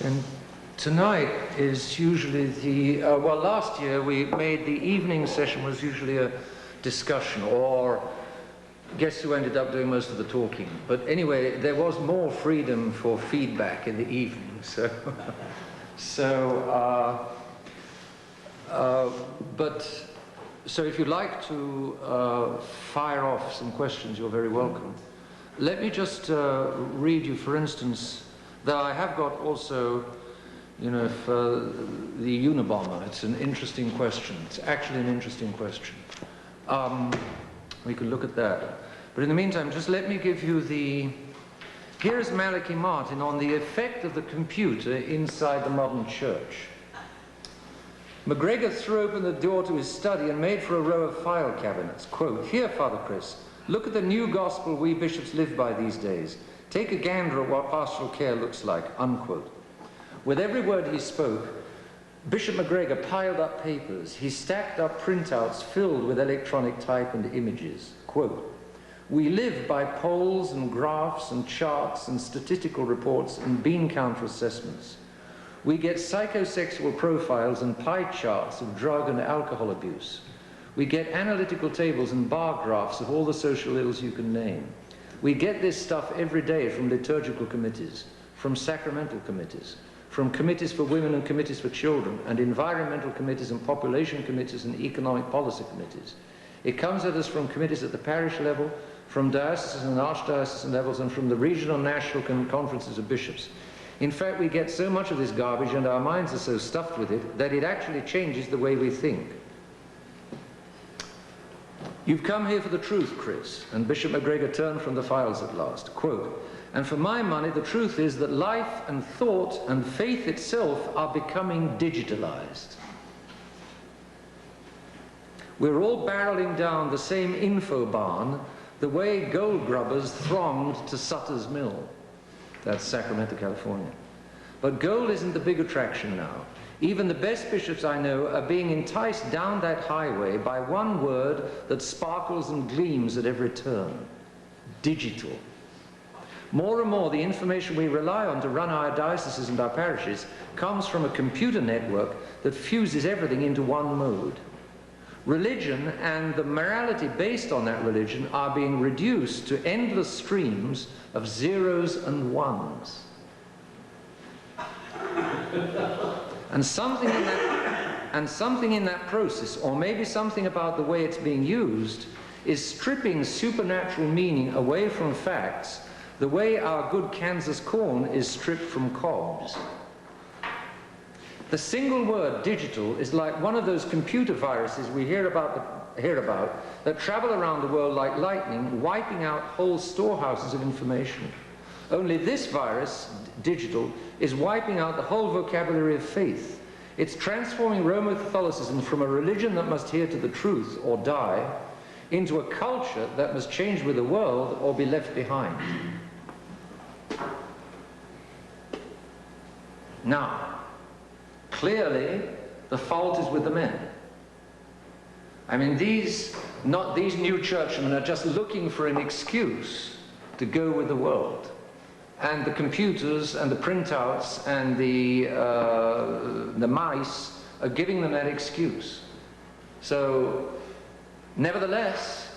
And tonight is usually the, well, last year we made the evening session was usually a discussion, or guess who ended up doing most of the talking. But anyway, there was more freedom for feedback in the evening, so, so if you'd like to fire off some questions, you're very welcome. Let me just read you, for instance, that I have got also, you know, for the Unabomber. It's an interesting question. It's actually an interesting question. We could look at that. But in the meantime, just let me give you the... Here is Malachi Martin on the effect of the computer inside the modern church. MacGregor threw open the door to his study and made for a row of file cabinets. Quote, "Here, Father Chris, look at the new gospel we bishops live by these days. Take a gander at what pastoral care looks like," unquote. With every word he spoke, Bishop MacGregor piled up papers. He stacked up printouts filled with electronic type and images. Quote, "We live by polls and graphs and charts and statistical reports and bean counter assessments. We get psychosexual profiles and pie charts of drug and alcohol abuse. We get analytical tables and bar graphs of all the social ills you can name. We get this stuff every day from liturgical committees, from sacramental committees, from committees for women and committees for children, and environmental committees and population committees and economic policy committees. It comes at us from committees at the parish level, from diocesan and archdiocesan levels, and from the regional and national conferences of bishops. In fact, we get so much of this garbage and our minds are so stuffed with it that it actually changes the way we think. You've come here for the truth, Chris." And Bishop MacGregor turned from the files at last. Quote, "And for my money, the truth is that life and thought and faith itself are becoming digitalized. We're all barreling down the same info barn the way gold grubbers thronged to Sutter's Mill." That's Sacramento, California. "But gold isn't the big attraction now. Even the best bishops I know are being enticed down that highway by one word that sparkles and gleams at every turn: digital. More and more, the information we rely on to run our dioceses and our parishes comes from a computer network that fuses everything into one mode. Religion and the morality based on that religion are being reduced to endless streams of zeros and ones. And something in that process, or maybe something about the way it's being used, is stripping supernatural meaning away from facts, the way our good Kansas corn is stripped from cobs. The single word digital is like one of those computer viruses we hear about that travel around the world like lightning, wiping out whole storehouses of information. Only this virus, digital, is wiping out the whole vocabulary of faith. It's transforming Roman Catholicism from a religion that must adhere to the truth or die into a culture that must change with the world or be left behind." Now, clearly, the fault is with the men. I mean, these new churchmen are just looking for an excuse to go with the world. And the computers and the printouts and the mice are giving them that excuse. So, nevertheless,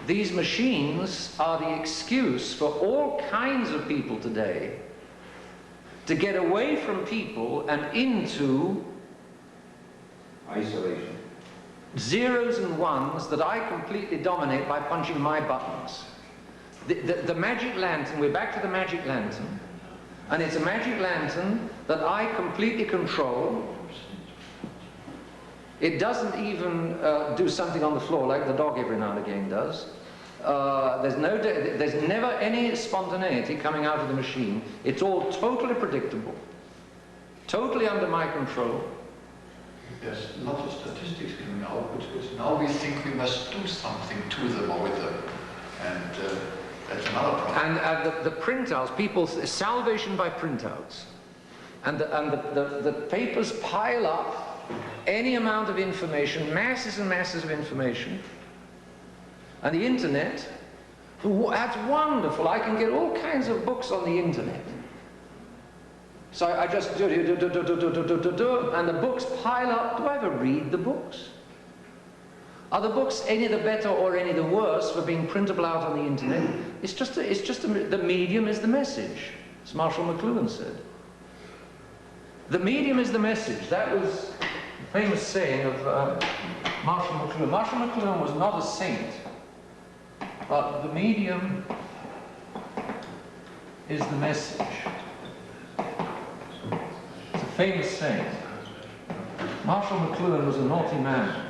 these machines are the excuse for all kinds of people today to get away from people and into isolation. Zeros and ones that I completely dominate by punching my buttons. The magic lantern, we're back to the magic lantern, and it's a magic lantern that I completely control. It doesn't even do something on the floor like the dog every now and again does. There's never any spontaneity coming out of the machine. It's all totally predictable, totally under my control. There's a lot of statistics coming out, which now we think we must do something to them or with them, and that's another problem. And the printouts, people, salvation by printouts, and the papers pile up any amount of information, masses and masses of information. And the internet, that's wonderful. I can get all kinds of books on the internet. So I just do, and the books pile up. Do I ever read the books? Are the books any the better or any the worse for being printable out on the internet? It's just the medium is the message, as Marshall McLuhan said. The medium is the message. That was the famous saying of Marshall McLuhan. Marshall McLuhan was not a saint, but the medium is the message. It's a famous saying. Marshall McLuhan was a naughty man.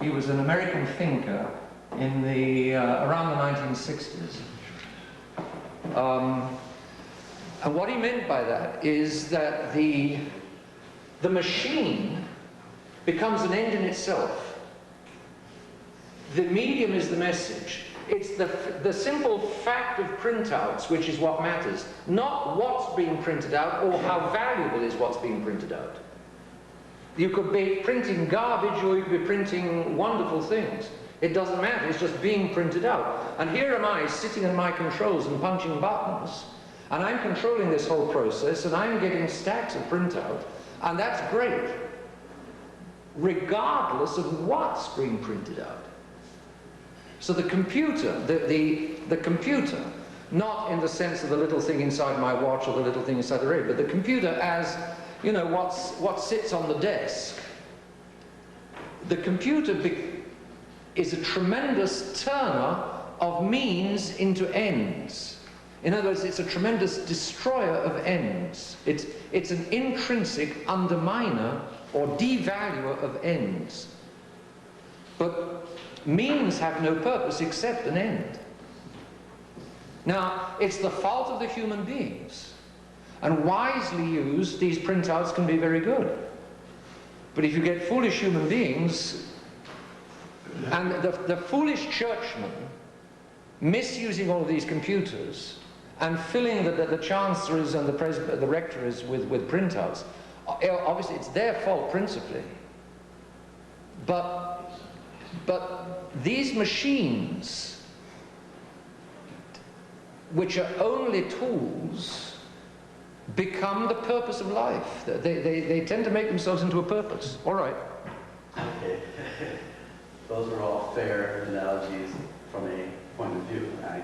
He was an American thinker in the around the 1960s. And what he meant by that is that the machine becomes an end in itself. The medium is the message. It's the simple fact of printouts which is what matters, not what's being printed out or how valuable is what's being printed out. You could be printing garbage or you could be printing wonderful things. It doesn't matter, it's just being printed out. And here am I sitting in my controls and punching buttons, and I'm controlling this whole process, and I'm getting stacks of printout, and that's great, regardless of what's being printed out. So the computer, the computer, not in the sense of the little thing inside my watch or the little thing inside the radio, but the computer as, you know, what sits on the desk. The computer is a tremendous turner of means into ends. In other words, it's a tremendous destroyer of ends. It's an intrinsic underminer or devaluer of ends. But means have no purpose except an end. Now, it's the fault of the human beings. And wisely used, these printouts can be very good. But if you get foolish human beings, and the foolish churchmen misusing all of these computers and filling the chancelleries and the rectories with printouts, obviously it's their fault principally. But these machines, which are only tools, become the purpose of life. They tend to make themselves into a purpose. All right. Okay. Those are all fair analogies from a point of view. I,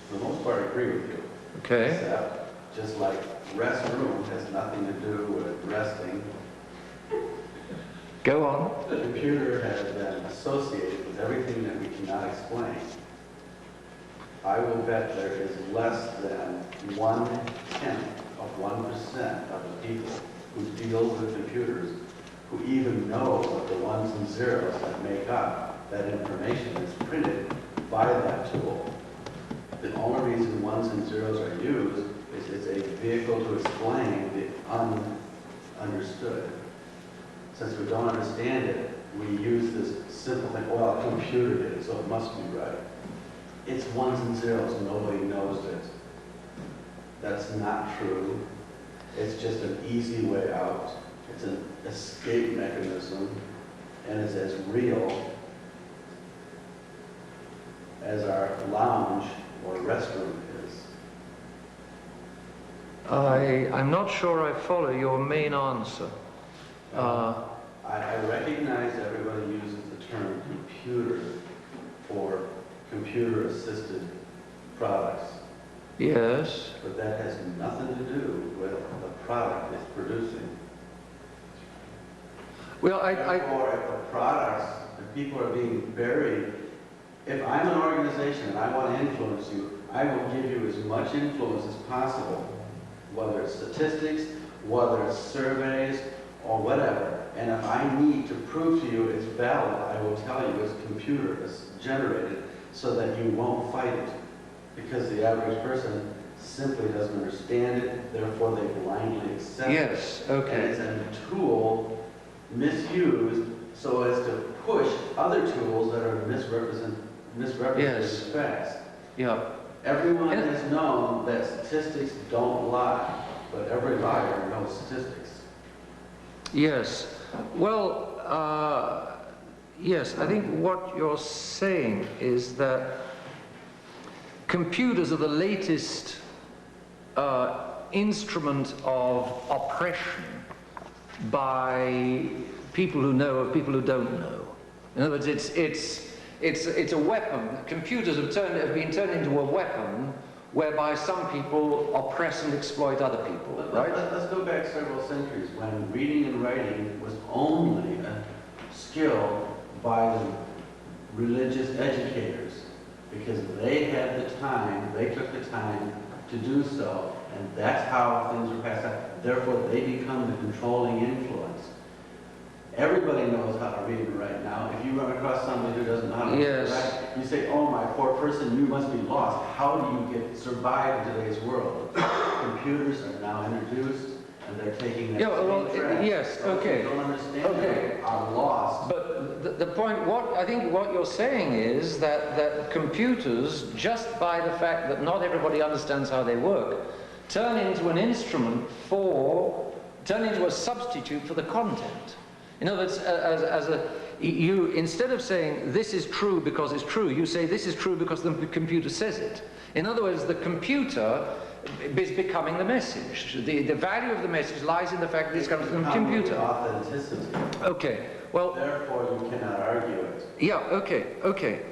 for the most part, agree with you. Okay. Except, just like restroom has nothing to do with resting, Go on. the computer has been associated with everything that we cannot explain. I will bet there is less than 1/10 of 1% of the people who deal with computers who even know what the ones and zeros that make up that information is printed by that tool. The only reason ones and zeros are used is it's a vehicle to explain the understood. Since we don't understand it, we use this simple thing, well, a computer did it, so it must be right. It's ones and zeros, nobody knows it. That's not true. It's just an easy way out. It's an escape mechanism, and it's as real as our lounge or restroom is. I'm not sure I follow your main answer. I recognize everybody uses the term computer for computer-assisted products. Yes. But that has nothing to do with the product it's producing. Well, Therefore, if the products, if people are being buried, if I'm an organization and I want to influence you, I will give you as much influence as possible, whether it's statistics, whether it's surveys, or whatever. And if I need to prove to you it's valid, I will tell you it's computer generated so that you won't fight it. Because the average person simply doesn't understand it, therefore they blindly accept it. yes, okay. And it's a tool misused so as to push other tools that are misrepresented Yes. as facts. Yeah. Everyone has known that statistics don't lie, but every liar knows statistics. Yes. Well, yes, I think what you're saying is that computers are the latest instrument of oppression by people who know of people who don't know. In other words, it's a weapon. Computers have been turned into a weapon whereby some people oppress and exploit other people, right? Let's go back several centuries when reading and writing was only a skill by the religious educators, because they had the time, they took the time to do so, and that's how things were passed out. Therefore, they become the controlling influence. Everybody knows how to read and write now. If you run across somebody who doesn't know how to read and write, you say, "Oh, my poor person, you must be lost. How do you survive in today's world?" Computers are now introduced, and they're taking that track. Yes, okay. Don't understand that are lost. But the point, I think what you're saying is that computers, just by the fact that not everybody understands how they work, turn into a substitute for the content. In other words, instead of saying this is true because it's true, you say this is true because the computer says it. In other words, the computer is becoming the message. The value of the message lies in the fact that it's coming from the computer. Authenticity. Okay. Well, therefore, you cannot argue it. Yeah. Okay.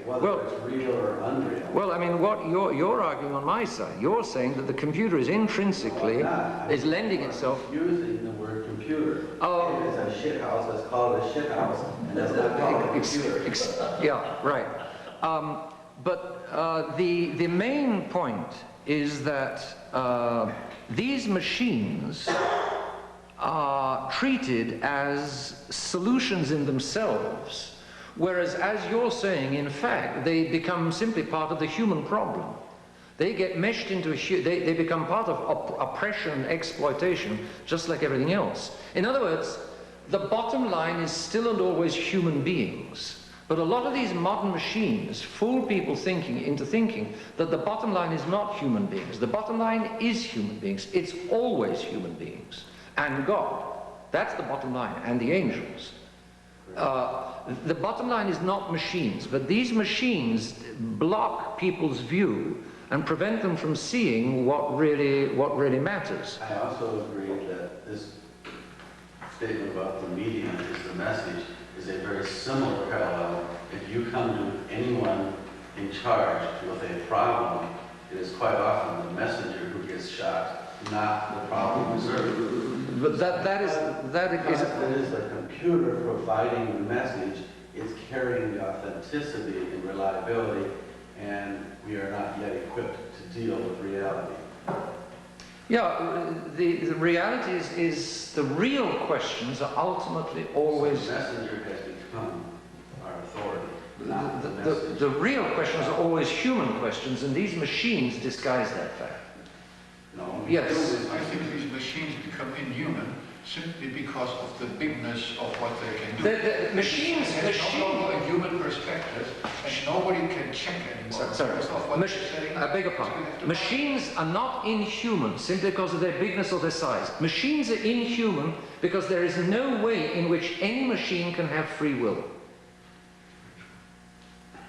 Whether it's real or unreal. Well, I mean, what you're arguing on my side, you're saying that the computer is intrinsically is lending itself. Using the word computer. Oh. It is a shit house. Let's call it a shit house, and that's not called a computer. Yeah. Right. But the main point is that these machines are treated as solutions in themselves, whereas, as you're saying, in fact, they become simply part of the human problem. They get meshed into they become part of oppression and exploitation, just like everything else. In other words, the bottom line is still and always human beings. But a lot of these modern machines fool people into thinking that the bottom line is not human beings. The bottom line is human beings. It's always human beings. And God. That's the bottom line. And the angels. The bottom line is not machines, but these machines block people's view and prevent them from seeing what really matters. I also agree that this statement about the medium is the message is a very similar parallel. If you come to anyone in charge with a problem, it is quite often the messenger who gets shot, not the problem reserved. But that is it is the computer providing the message. It's carrying the authenticity and reliability, and we are not yet equipped to deal with reality. Yeah, the reality is the real questions are ultimately always... So the messenger has become our authority, not the message. The real questions are always human questions, and these machines disguise that fact. No. Yes. I think these machines become inhuman simply because of the bigness of what they can do. The machines no longer a human perspective, and nobody can check anymore. I beg your pardon. Machines are not inhuman simply because of their bigness or their size. Machines are inhuman because there is no way in which any machine can have free will.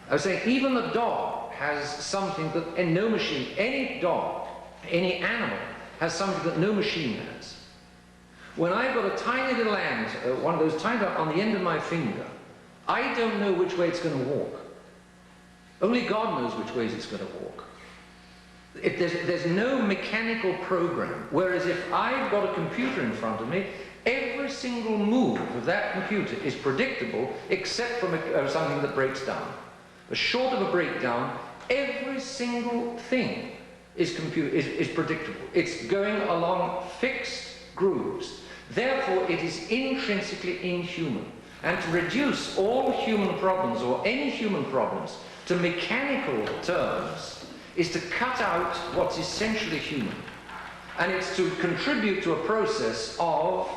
I was saying even a dog has something that no machine, any dog, any animal has something that no machine has. When I've got a tiny little ant, one of those tiny on the end of my finger, I don't know which way it's going to walk. Only God knows which ways it's going to walk. There's no mechanical program. Whereas if I've got a computer in front of me, every single move of that computer is predictable, except for something that breaks down. Short of a breakdown, every single thing is predictable. It's going along fixed grooves. Therefore, it is intrinsically inhuman. And to reduce all human problems, or any human problems, to mechanical terms, is to cut out what's essentially human. And it's to contribute to a process of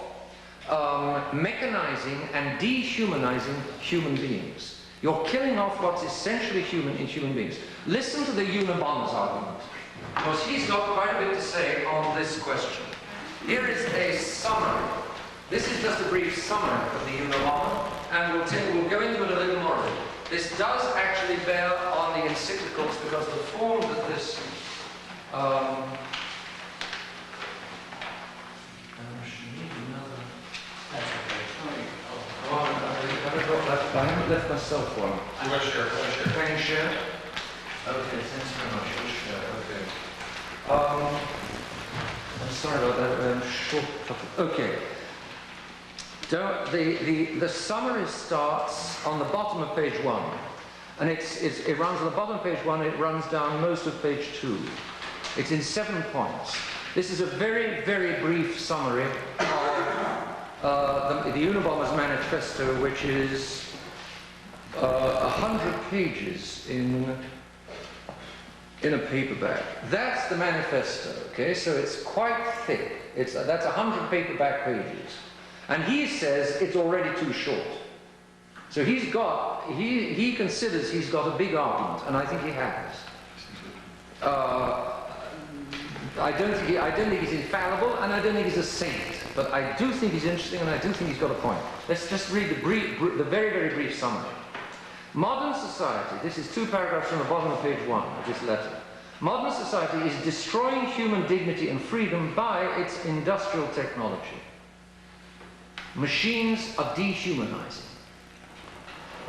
mechanizing and dehumanizing human beings. You're killing off what's essentially human in human beings. Listen to the Unabomber's argument, because he's got quite a bit to say on this question. Here is a summary. This is just a brief summary of the Unabomber, and we'll go into it a little more. This does actually bear on the encyclicals, because the form that this I haven't left myself one. I'm going to share. Can you share? Okay, thanks very much. We'll share. Okay. I'm sorry about that. Short topic. Okay. The summary starts on the bottom of page 1. And it runs on the bottom of page 1, it runs down most of page 2. It's in 7 points. This is a very, very brief summary of the Unabomber's manifesto, which is 100 pages in a paperback. That's the manifesto, okay? So it's quite thick. That's 100 paperback pages. And he says it's already too short. So he considers he's got a big argument, and I think he has. I don't think he's infallible, and I don't think he's a saint, but I do think he's interesting, and I do think he's got a point. Let's just read the very, very brief summary. Modern society, this is 2 paragraphs from the bottom of page 1 of this letter. Modern society is destroying human dignity and freedom by its industrial technology. Machines are dehumanizing.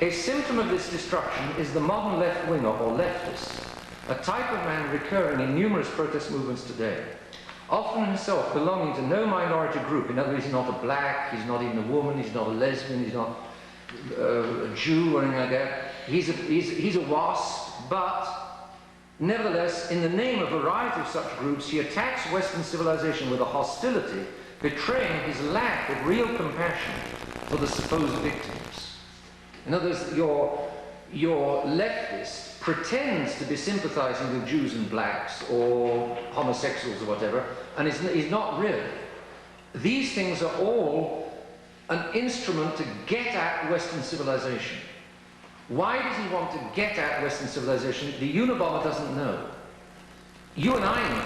A symptom of this destruction is the modern left-winger or leftist, a type of man recurring in numerous protest movements today, often himself belonging to no minority group. In other words, he's not a black, he's not even a woman, he's not a lesbian, he's not a Jew or anything like that. He's a wasp, but nevertheless, in the name of a variety of such groups, he attacks Western civilization with a hostility, betraying his lack of real compassion for the supposed victims. In other words, your leftist pretends to be sympathizing with Jews and blacks or homosexuals or whatever, and he's not really. These things are all an instrument to get at Western civilization. Why does he want to get at Western civilization? The Unabomber doesn't know. You and I know.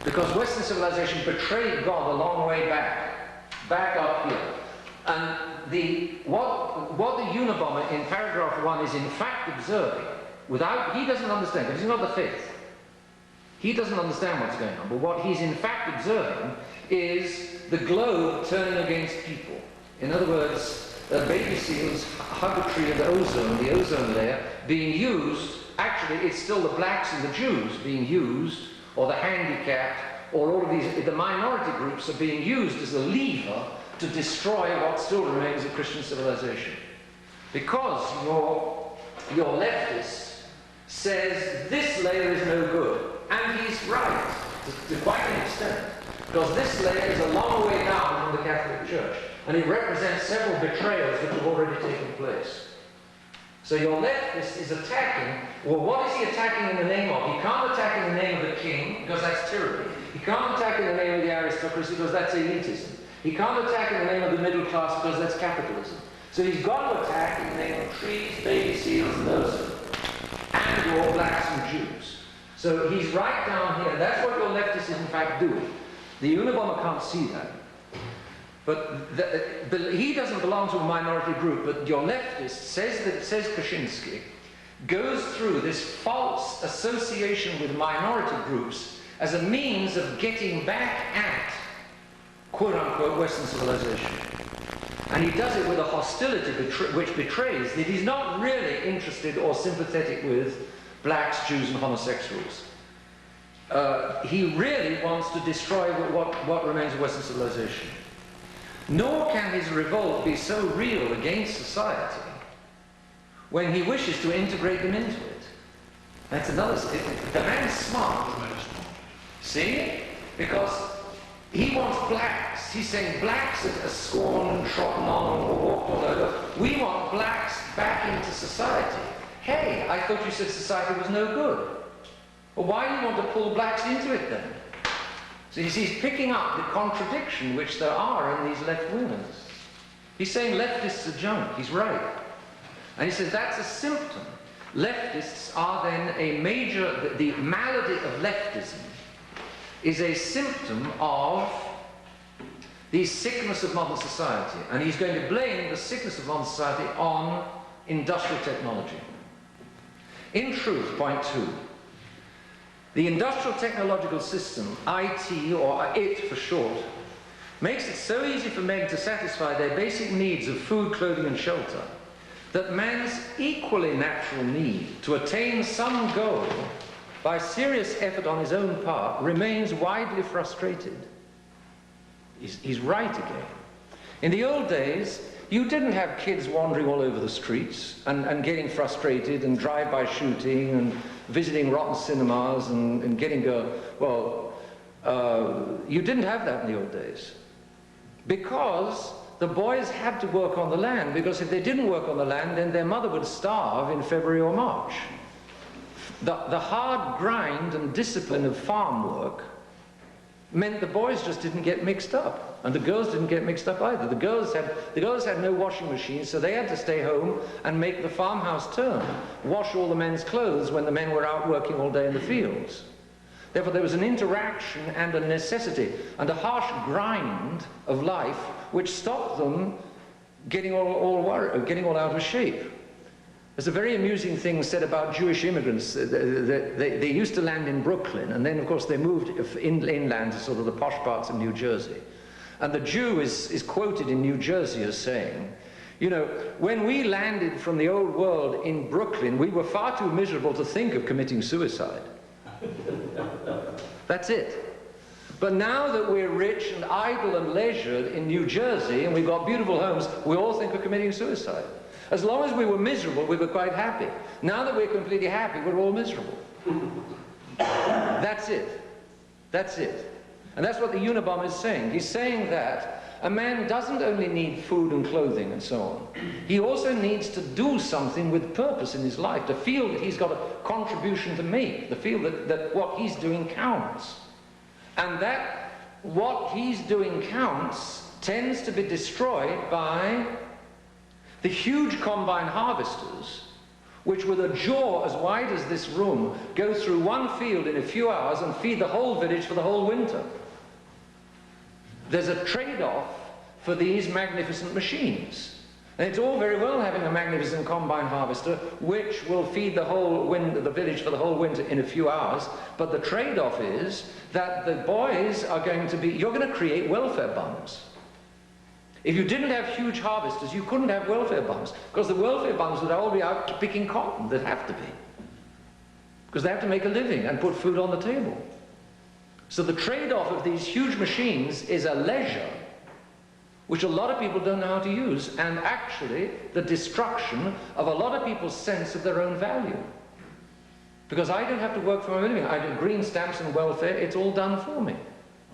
Because Western civilization betrayed God a long way back up here. And what the Unabomber in paragraph 1 is in fact observing, he doesn't understand, because he's not the fifth. He doesn't understand what's going on, but what he's in fact observing is the globe turning against people. In other words, baby seals hug a tree of the ozone layer, being used, actually it's still the blacks and the Jews being used, or the handicapped, or all of these, the minority groups are being used as a lever to destroy what still remains of Christian civilization. Because your leftist says this layer is no good, and he's right, to quite an extent, because this layer is a long way down from the Catholic Church, and it represents several betrayals that have already taken place. So your leftist is attacking, well, what is he attacking in the name of? He can't attack in the name of the king, because that's tyranny. He can't attack in the name of the aristocracy, because that's elitism. He can't attack in the name of the middle class, because that's capitalism. So he's got to attack in the name of trees, baby seals, and those, and your blacks and Jews. So he's right down here. That's what your leftist is in fact doing. The Unabomber can't see that. But he doesn't belong to a minority group, but your leftist says Kaczynski, goes through this false association with minority groups as a means of getting back at, quote-unquote, Western civilization. And he does it with a hostility which betrays that he's not really interested or sympathetic with blacks, Jews, and homosexuals. He really wants to destroy what remains of Western civilization. Nor can his revolt be so real against society when he wishes to integrate them into it. That's another... The man's smart. See? Because he wants blacks. He's saying blacks are scorned, trodden on, or walked all over. We want blacks back into society. Hey, I thought you said society was no good. Well, why do you want to pull blacks into it then? So he's picking up the contradiction which there are in these left-wingers. He's saying leftists are junk. He's right. And he says that's a symptom. Leftists are then a major... The malady of leftism is a symptom of the sickness of modern society. And he's going to blame the sickness of modern society on industrial technology. In truth, point 2, the industrial technological system, IT, or IT for short, makes it so easy for men to satisfy their basic needs of food, clothing, and shelter that man's equally natural need to attain some goal by serious effort on his own part remains widely frustrated. He's right again. In the old days, you didn't have kids wandering all over the streets and getting frustrated and drive-by shooting and visiting rotten cinemas and getting you didn't have that in the old days. Because the boys had to work on the land, because if they didn't work on the land, then their mother would starve in February or March. The hard grind and discipline of farm work meant the boys just didn't get mixed up, and the girls didn't get mixed up either. The girls had no washing machines, so they had to stay home and make the farmhouse turn, wash all the men's clothes when the men were out working all day in the fields. Therefore, there was an interaction and a necessity and a harsh grind of life which stopped them getting all out of shape. There's a very amusing thing said about Jewish immigrants. They used to land in Brooklyn, and then, of course, they moved inland to sort of the posh parts of New Jersey. And the Jew is quoted in New Jersey as saying, you know, when we landed from the old world in Brooklyn, we were far too miserable to think of committing suicide. That's it. But now that we're rich and idle and leisured in New Jersey, and we've got beautiful homes, we all think of committing suicide. As long as we were miserable, we were quite happy. Now that we're completely happy, we're all miserable. That's it. That's it. And that's what the Unabomber is saying. He's saying that a man doesn't only need food and clothing and so on. He also needs to do something with purpose in his life, to feel that he's got a contribution to make, to feel that what he's doing counts. And that what he's doing counts tends to be destroyed by the huge combine harvesters, which with a jaw as wide as this room, go through one field in a few hours and feed the whole village for the whole winter. There's a trade-off for these magnificent machines. And it's all very well having a magnificent combine harvester which will feed the village for the whole winter in a few hours, but the trade-off is that the boys are you're going to create welfare bums. If you didn't have huge harvesters, you couldn't have welfare bums, because the welfare bums would all be out picking cotton. They'd have to be, because they have to make a living and put food on the table. So the trade-off of these huge machines is a leisure which a lot of people don't know how to use, and actually the destruction of a lot of people's sense of their own value. Because I don't have to work for my living. I do green stamps and welfare, it's all done for me.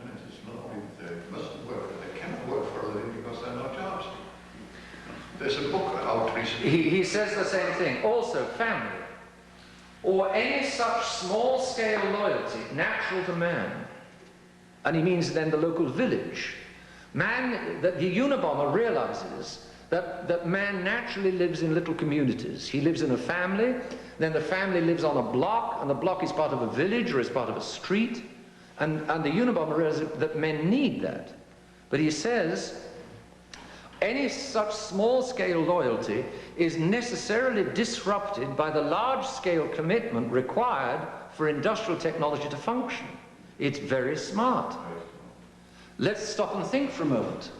And it is not only they mustn't work, they cannot work for a living because there are no jobs. There's a book out recently. He says the same thing. Also, family, or any such small-scale loyalty natural to man, and he means then the local village. Man, that the Unabomber realizes that man naturally lives in little communities. He lives in a family, then the family lives on a block, and the block is part of a village or is part of a street, and the Unabomber realizes that men need that. But he says, any such small-scale loyalty is necessarily disrupted by the large-scale commitment required for industrial technology to function. It's very smart. Let's stop and think for a moment.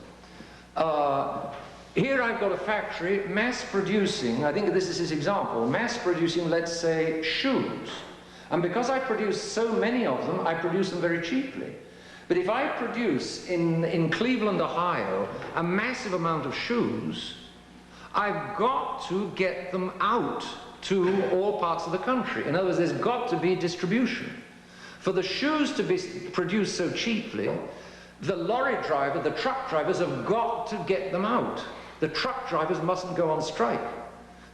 Here I've got a factory mass-producing, I think this is his example, mass-producing, let's say, shoes. And because I produce so many of them, I produce them very cheaply. But if I produce in Cleveland, Ohio, a massive amount of shoes, I've got to get them out to all parts of the country. In other words, there's got to be distribution. For the shoes to be produced so cheaply, the lorry driver, the truck drivers have got to get them out. The truck drivers mustn't go on strike.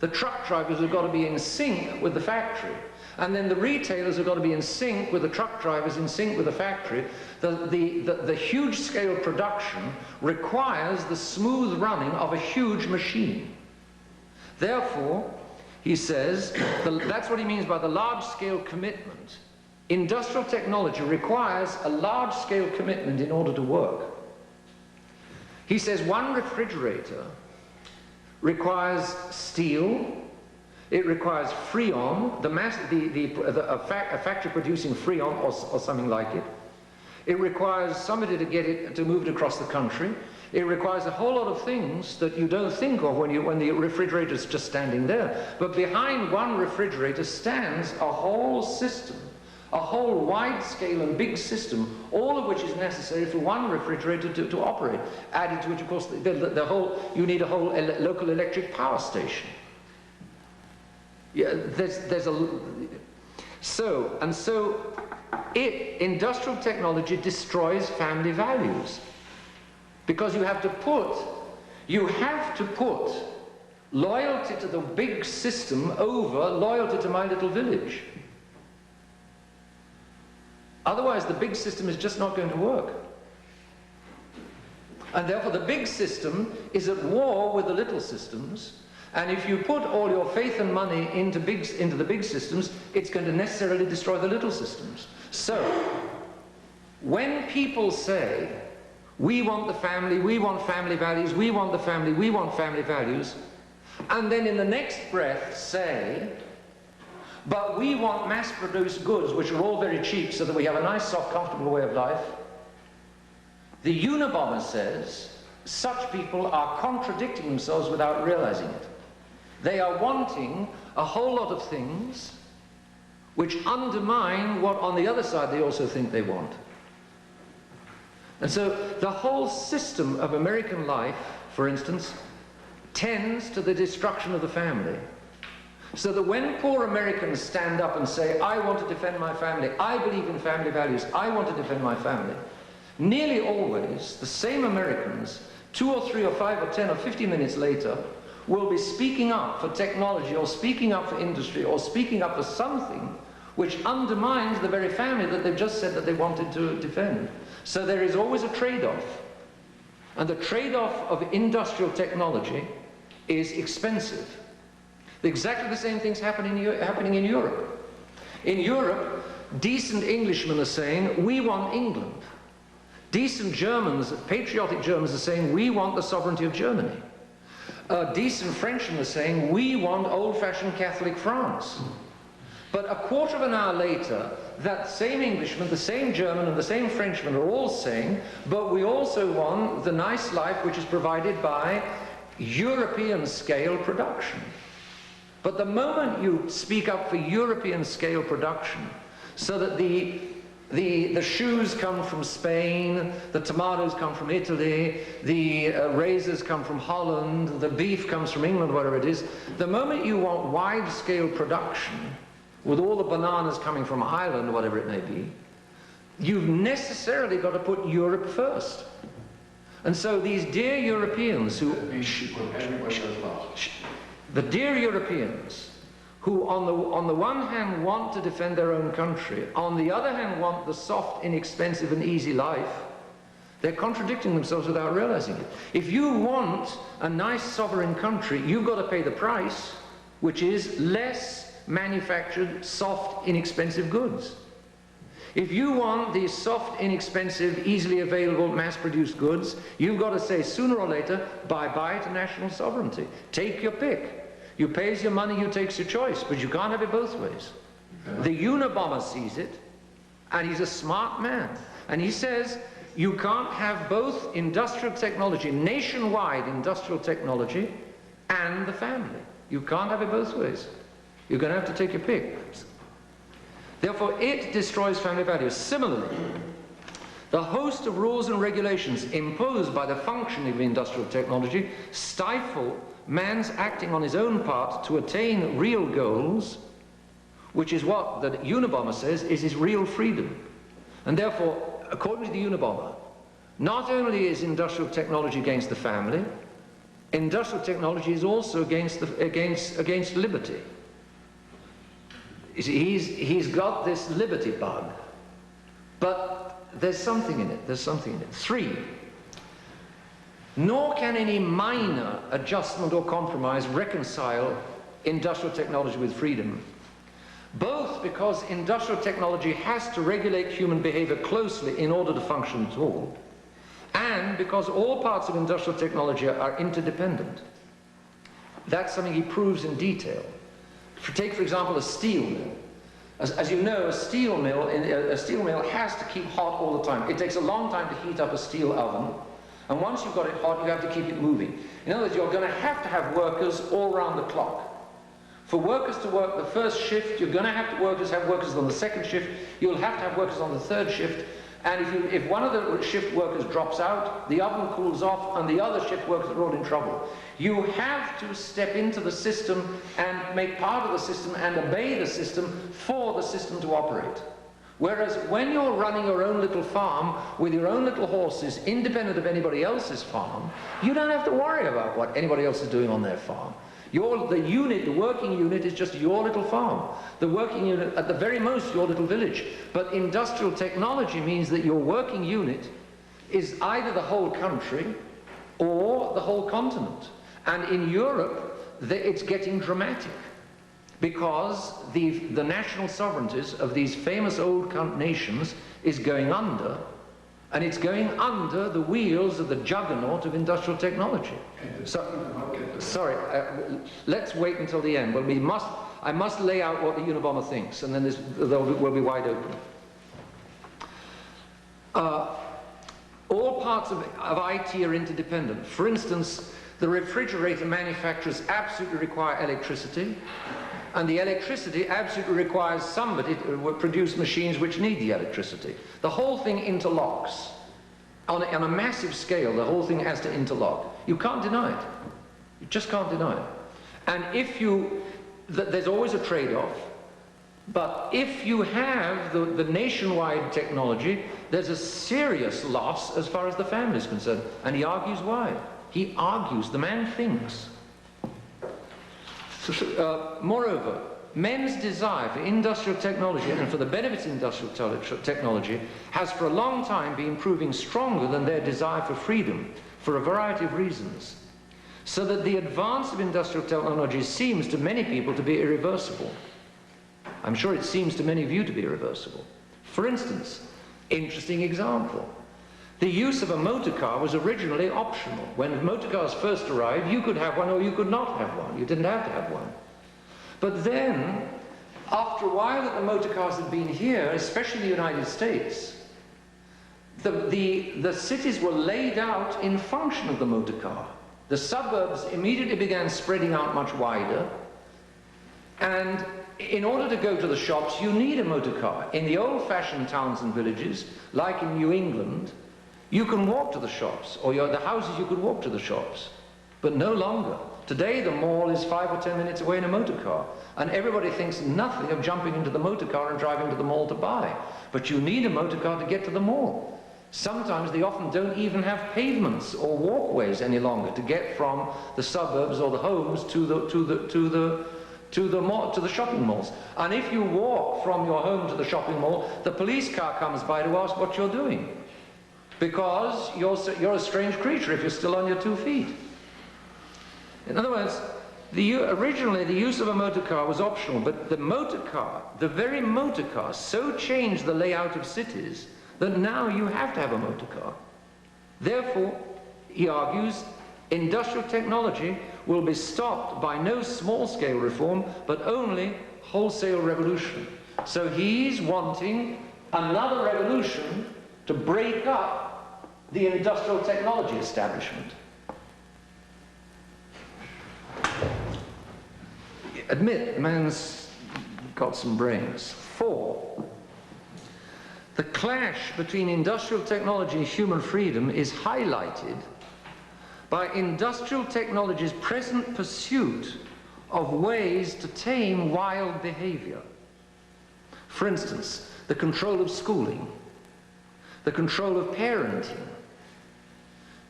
The truck drivers have got to be in sync with the factory. And then the retailers have got to be in sync with the truck drivers, in sync with the factory. The huge scale production requires the smooth running of a huge machine. Therefore, he says, that's what he means by the large scale commitment. Industrial technology requires a large scale commitment in order to work. He says one refrigerator requires steel. It requires freon, a factory producing freon or something like it. It requires somebody to get it to move it across the country. It requires a whole lot of things that you don't think of when the refrigerator's just standing there. But behind one refrigerator stands a whole system, a whole wide-scale and big system, all of which is necessary for one refrigerator to operate. Added to which, of course, you need a whole local electric power station. Yeah, industrial technology destroys family values. Because you have to put loyalty to the big system over loyalty to my little village. Otherwise, the big system is just not going to work. And therefore, the big system is at war with the little systems. And if you put all your faith and money into the big systems, it's going to necessarily destroy the little systems. So, when people say, we want the family, we want family values, we want the family, we want family values, and then in the next breath say, but we want mass-produced goods which are all very cheap so that we have a nice, soft, comfortable way of life, the Unabomber says such people are contradicting themselves without realizing it. They are wanting a whole lot of things which undermine what on the other side they also think they want. And so the whole system of American life, for instance, tends to the destruction of the family. So that when poor Americans stand up and say, I want to defend my family, I believe in family values, I want to defend my family, nearly always the same Americans, 2 or 3 or 5 or 10 or 50 minutes later, will be speaking up for technology or speaking up for industry or speaking up for something which undermines the very family that they've just said that they wanted to defend. So there is always a trade-off. And the trade-off of industrial technology is expensive. Exactly the same thing's happening in Europe. In Europe, decent Englishmen are saying, we want England. Decent Germans, patriotic Germans are saying, we want the sovereignty of Germany. Decent Frenchmen are saying, we want old-fashioned Catholic France. But a quarter of an hour later, that same Englishman, the same German, and the same Frenchman are all saying, but we also want the nice life which is provided by European scale production. But the moment you speak up for European scale production, so that the shoes come from Spain, the tomatoes come from Italy, the razors come from Holland, the beef comes from England, whatever it is, the moment you want wide-scale production, with all the bananas coming from Ireland, whatever it may be, you've necessarily got to put Europe first. And so these dear Europeans who... The dear Europeans who on the one hand want to defend their own country, on the other hand want the soft, inexpensive and easy life, they're contradicting themselves without realizing it. If you want a nice sovereign country, you've got to pay the price, which is less manufactured, soft, inexpensive goods. If you want these soft, inexpensive, easily available, mass-produced goods, you've got to say sooner or later, bye-bye to national sovereignty. Take your pick. You pays your money, you takes your choice, but you can't have it both ways. The Unabomber sees it, and he's a smart man. And he says, you can't have both industrial technology, nationwide industrial technology, and the family. You can't have it both ways. You're going to have to take your pick. Therefore, it destroys family values. Similarly, the host of rules and regulations imposed by the function of industrial technology stifle man's acting on his own part to attain real goals, which is what the Unabomber says is his real freedom. And therefore, according to the Unabomber, not only is industrial technology against the family, industrial technology is also against liberty. He's got this liberty bug, but there's something in it, there's something in it. 3, nor can any minor adjustment or compromise reconcile industrial technology with freedom, both because industrial technology has to regulate human behavior closely in order to function at all, and because all parts of industrial technology are interdependent. That's something he proves in detail. Take, for example, a steel mill. As you know, a steel mill has to keep hot all the time. It takes a long time to heat up a steel oven, And once you've got it hot, you have to keep it moving. In other words, you're going to have workers all round the clock. For workers to work the first shift, you're going to have workers on the second shift, you'll have to have workers on the third shift, and if one of the shift workers drops out, the oven cools off, and the other shift workers are all in trouble. You have to step into the system and make part of the system and obey the system for the system to operate. Whereas when you're running your own little farm with your own little horses, independent of anybody else's farm, you don't have to worry about what anybody else is doing on their farm. The working unit is just your little farm. The working unit, at the very most, your little village. But industrial technology means that your working unit is either the whole country or the whole continent. And in Europe, it's getting dramatic, because the national sovereignties of these famous old nations is going under, and it's going under the wheels of the juggernaut of industrial technology. Sorry, let's wait until the end. Well, I must lay out what the Unabomber thinks, and then we'll be wide open. All parts of IT are interdependent. For instance, the refrigerator manufacturers absolutely require electricity, and the electricity absolutely requires somebody to produce machines which need the electricity. The whole thing interlocks. On a massive scale, the whole thing has to interlock. You can't deny it. You just can't deny it. And there's always a trade-off, but if you have the nationwide technology, there's a serious loss as far as the family is concerned. And he argues why. He argues, the man thinks. Moreover, men's desire for industrial technology and for the benefits of industrial technology has for a long time been proving stronger than their desire for freedom, for a variety of reasons. So that the advance of industrial technology seems to many people to be irreversible. I'm sure it seems to many of you to be irreversible. For instance, interesting example. The use of a motor car was originally optional. When motor cars first arrived, you could have one or you could not have one. You didn't have to have one. But then, after a while that the motor cars had been here, especially in the United States, the cities were laid out in function of the motor car. The suburbs immediately began spreading out much wider, and in order to go to the shops, you need a motor car. In the old-fashioned towns and villages, like in New England, you can walk to the shops, or the houses you could walk to the shops, but no longer. Today the mall is 5 or 10 minutes away in a motor car, and everybody thinks nothing of jumping into the motor car and driving to the mall to buy. But you need a motor car to get to the mall. Sometimes they often don't even have pavements or walkways any longer to get from the suburbs or the homes to the shopping malls. And if you walk from your home to the shopping mall, the police car comes by to ask what you're doing, because you're a strange creature if you're still on your 2 feet. In other words, originally the use of a motor car was optional, but the very motor car, so changed the layout of cities that now you have to have a motor car. Therefore, he argues, industrial technology will be stopped by no small-scale reform, but only wholesale revolution. So he's wanting another revolution to break up the industrial technology establishment. Admit, the man's got some brains. 4. The clash between industrial technology and human freedom is highlighted by industrial technology's present pursuit of ways to tame wild behavior. For instance, the control of schooling, the control of parenting,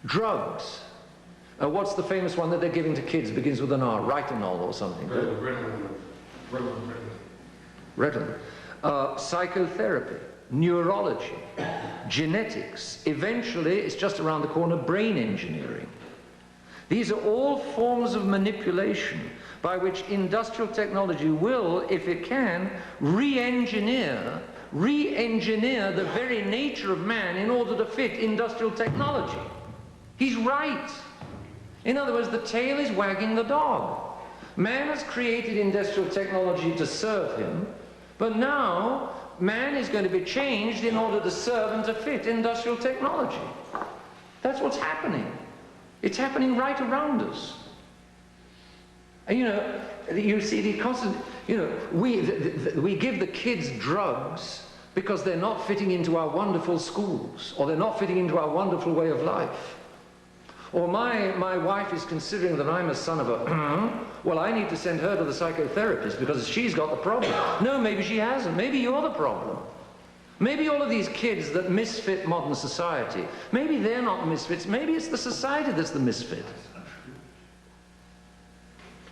drugs. What's the famous one that they're giving to kids? Begins with an R, Ritonol or something. Ritalin. Psychotherapy, neurology, genetics. Eventually, it's just around the corner, brain engineering. These are all forms of manipulation by which industrial technology will, if it can, re-engineer the very nature of man in order to fit industrial technology. He's right. In other words, the tail is wagging the dog. Man has created industrial technology to serve him, but now man is going to be changed in order to serve and to fit industrial technology. That's what's happening. It's happening right around us. And you know, you see the constant, you know, we give the kids drugs because they're not fitting into our wonderful schools, or they're not fitting into our wonderful way of life. Or my wife is considering that I'm a son of a, well, I need to send her to the psychotherapist because she's got the problem. No, maybe she hasn't. Maybe you're the problem. Maybe all of these kids that misfit modern society, maybe they're not misfits. Maybe it's the society that's the misfit.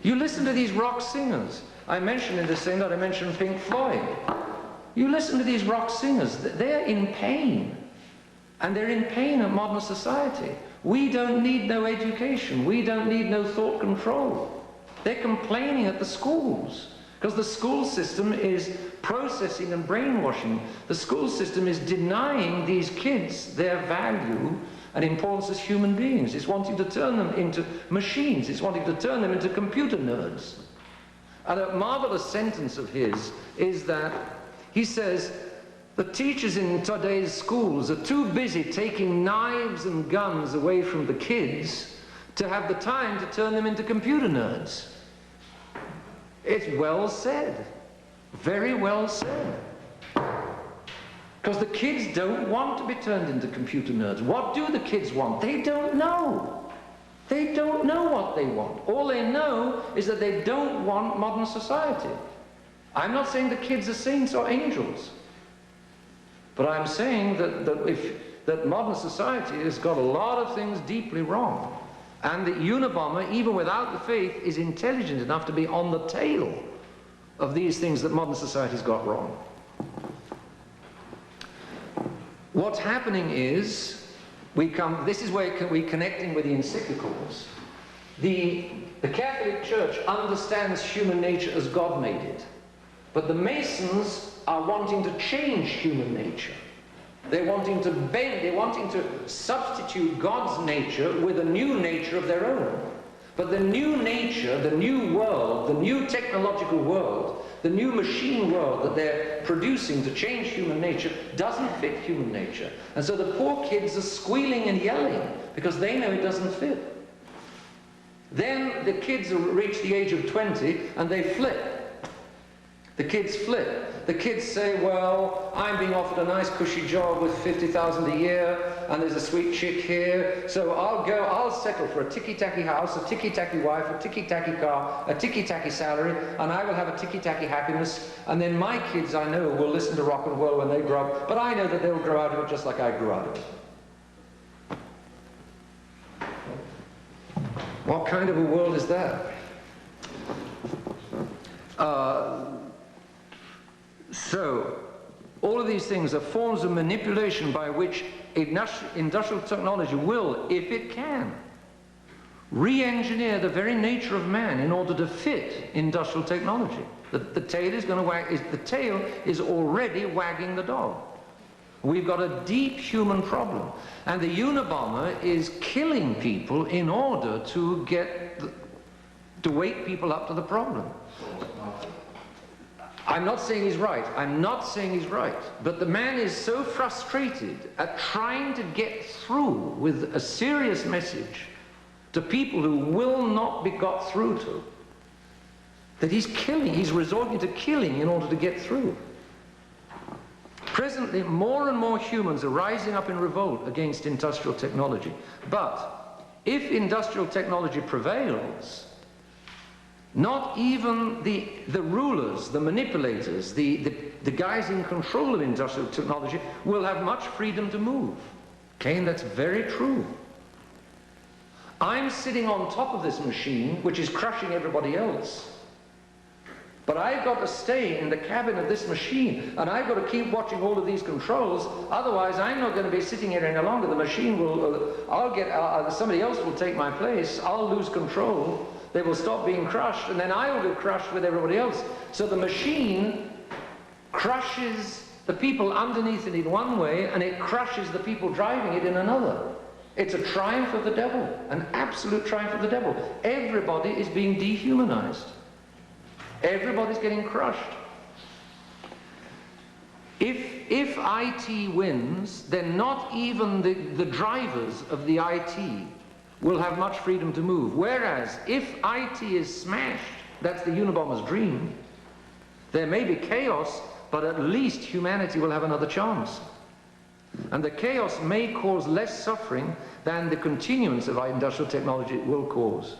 You listen to these rock singers. I mentioned in the same that I mentioned Pink Floyd. You listen to these rock singers. They're in pain. And they're in pain at modern society. We don't need no education. We don't need no thought control. They're complaining at the schools because the school system is processing and brainwashing. The school system is denying these kids their value and importance as human beings. It's wanting to turn them into machines. It's wanting to turn them into computer nerds. And a marvelous sentence of his is that he says, the teachers in today's schools are too busy taking knives and guns away from the kids to have the time to turn them into computer nerds. It's well said. Very well said. Because the kids don't want to be turned into computer nerds. What do the kids want? They don't know. They don't know what they want. All they know is that they don't want modern society. I'm not saying the kids are saints or angels. But I'm saying that modern society has got a lot of things deeply wrong. And the Unabomber, even without the faith, is intelligent enough to be on the tail of these things that modern society's got wrong. What's happening is, this is where we're connecting with the encyclicals. The Catholic Church understands human nature as God made it. But the Masons are wanting to change human nature. They're wanting to bend, they're wanting to substitute God's nature with a new nature of their own. But the new nature, the new world, the new technological world, the new machine world that they're producing to change human nature doesn't fit human nature. And so the poor kids are squealing and yelling because they know it doesn't fit. Then the kids reach the age of 20 and they flip. The kids flip. The kids say, well, I'm being offered a nice cushy job with $50,000 a year, and there's a sweet chick here, so I'll settle for a ticky-tacky house, a ticky-tacky wife, a ticky-tacky car, a ticky-tacky salary, and I will have a ticky-tacky happiness, and then my kids, I know, will listen to rock and roll when they grow up, but I know that they'll grow out of it just like I grew out of it. What kind of a world is that? So, all of these things are forms of manipulation by which industrial technology will, if it can, re-engineer the very nature of man in order to fit industrial technology. The tail is going to wag. The tail is already wagging the dog. We've got a deep human problem, and the Unabomber is killing people in order to wake people up to the problem. I'm not saying he's right. I'm not saying he's right. But the man is so frustrated at trying to get through with a serious message to people who will not be got through to, that he's resorting to killing in order to get through. Presently, more and more humans are rising up in revolt against industrial technology. But if industrial technology prevails, not even the rulers, the manipulators, the guys in control of industrial technology will have much freedom to move. Okay, and that's very true. I'm sitting on top of this machine, which is crushing everybody else. But I've got to stay in the cabin of this machine, and I've got to keep watching all of these controls. Otherwise, I'm not going to be sitting here any longer. The machine will, somebody else will take my place. I'll lose control. They will stop being crushed, and then I will be crushed with everybody else. So the machine crushes the people underneath it in one way, and it crushes the people driving it in another. It's a triumph of the devil, an absolute triumph of the devil. Everybody is being dehumanized. Everybody's getting crushed. If IT wins, then not even the drivers of the IT will have much freedom to move. Whereas if IT is smashed, that's the Unabomber's dream, there may be chaos, but at least humanity will have another chance. And the chaos may cause less suffering than the continuance of our industrial technology will cause.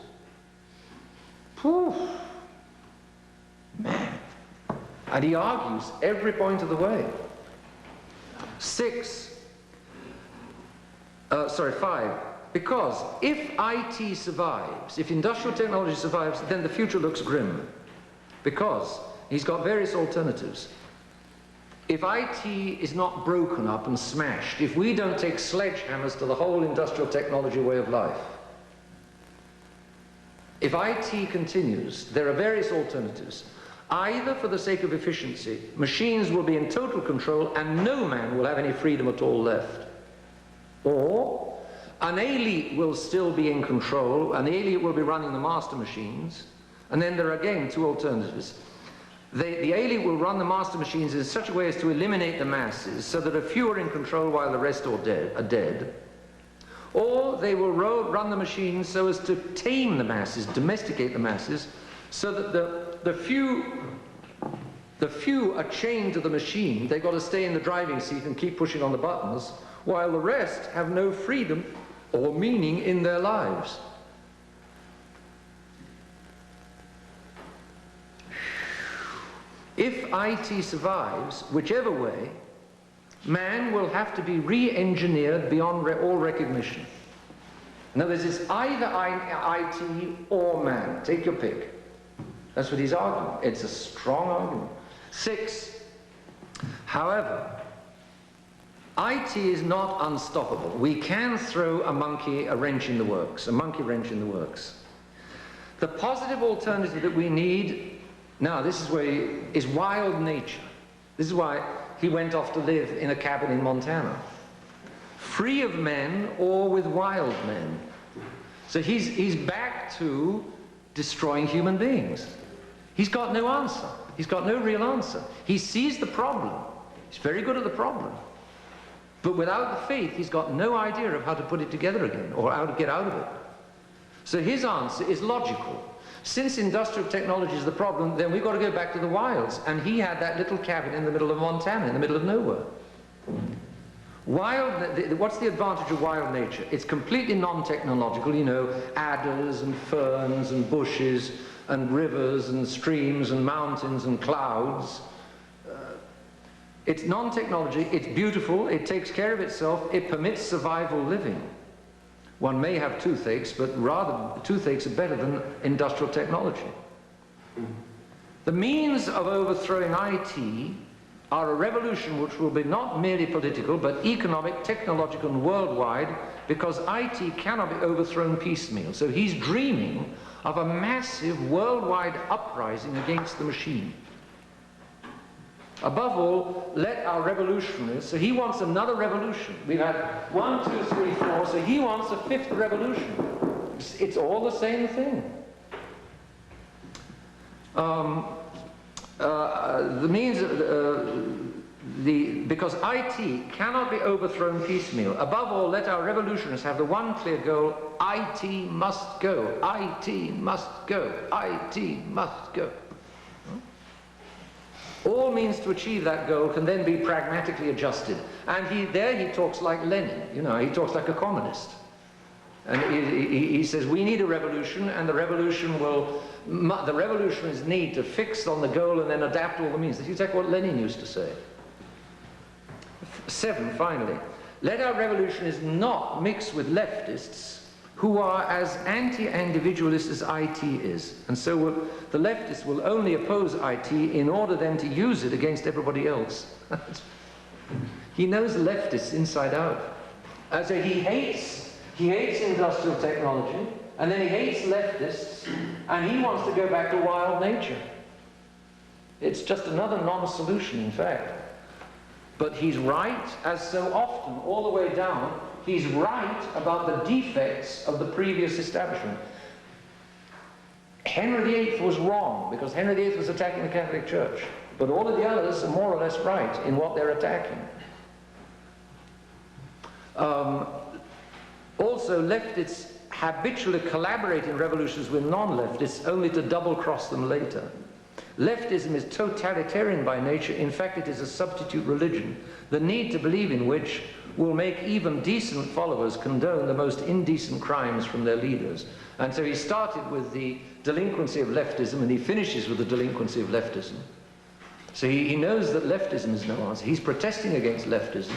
Poof. Man. And he argues every point of the way. 5. Because if IT survives, if industrial technology survives, then the future looks grim. Because he's got various alternatives. If IT is not broken up and smashed, if we don't take sledgehammers to the whole industrial technology way of life, if IT continues, there are various alternatives. Either for the sake of efficiency, machines will be in total control and no man will have any freedom at all left. Or an elite will still be in control, an elite will be running the master machines, and then there are again two alternatives. The elite will run the master machines in such a way as to eliminate the masses so that a few are in control while the rest are dead. Or they will run the machines so as to tame the masses, domesticate the masses, so that the few are chained to the machine. They've got to stay in the driving seat and keep pushing on the buttons, while the rest have no freedom or meaning in their lives. If IT survives, whichever way, man will have to be re-engineered beyond all recognition. In other words, it's either IT or man. Take your pick. That's what he's arguing. It's a strong argument. 6. However, IT is not unstoppable. We can throw a monkey wrench in the works. The positive alternative that we need, now this is where is wild nature. This is why he went off to live in a cabin in Montana. Free of men or with wild men. So he's back to destroying human beings. He's got no answer. He's got no real answer. He sees the problem. He's very good at the problem. But without the faith, he's got no idea of how to put it together again or how to get out of it. So his answer is logical. Since industrial technology is the problem, then we've got to go back to the wilds. And he had that little cabin in the middle of Montana, in the middle of nowhere. What's the advantage of wild nature? It's completely non-technological, you know, adders and ferns and bushes and rivers and streams and mountains and clouds. It's non-technology, it's beautiful, it takes care of itself, it permits survival living. One may have toothaches, but rather toothaches are better than industrial technology. The means of overthrowing IT are a revolution which will be not merely political, but economic, technological, and worldwide, because IT cannot be overthrown piecemeal. So he's dreaming of a massive worldwide uprising against the machine. Above all, let our revolutionaries, so he wants another revolution. We've had 1, 2, 3, 4, so he wants a 5th revolution. It's all the same thing. Because IT cannot be overthrown piecemeal. Above all, let our revolutionists have the one clear goal: IT must go, IT must go, IT must go. All means to achieve that goal can then be pragmatically adjusted. And he talks like Lenin, you know, he talks like a communist. And he says, we need a revolution, and the revolutionists need to fix on the goal and then adapt all the means. That's exactly what Lenin used to say. 7, finally. Let our revolutionists not mix with leftists who are as anti-individualist as IT is. And so the leftists will only oppose IT in order then to use it against everybody else. He knows leftists inside out. So he hates industrial technology, and then he hates leftists, and he wants to go back to wild nature. It's just another non-solution, in fact. But he's right, as so often, all the way down. He's right about the defects of the previous establishment. Henry VIII was wrong, because Henry VIII was attacking the Catholic Church. But all of the others are more or less right in what they're attacking. Also, leftists habitually collaborate in revolutions with non-leftists only to double-cross them later. Leftism is totalitarian by nature. In fact, it is a substitute religion, the need to believe in which will make even decent followers condone the most indecent crimes from their leaders. And so he started with the delinquency of leftism, and he finishes with the delinquency of leftism. So he knows that leftism is no answer. He's protesting against leftism.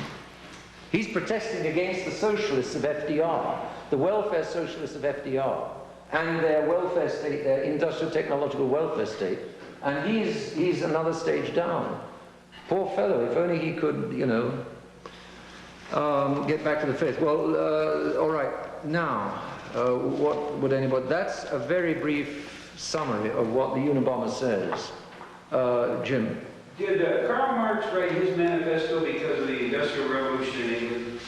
He's protesting against the socialists of FDR, the welfare socialists of FDR, and their welfare state, their industrial technological welfare state. And he's another stage down. Poor fellow, if only he could, you know, get back to the faith. Well, all right, now, what would anybody... That's a very brief summary of what the Unabomber says. Jim? Did Karl Marx write his manifesto because of the Industrial Revolution in England?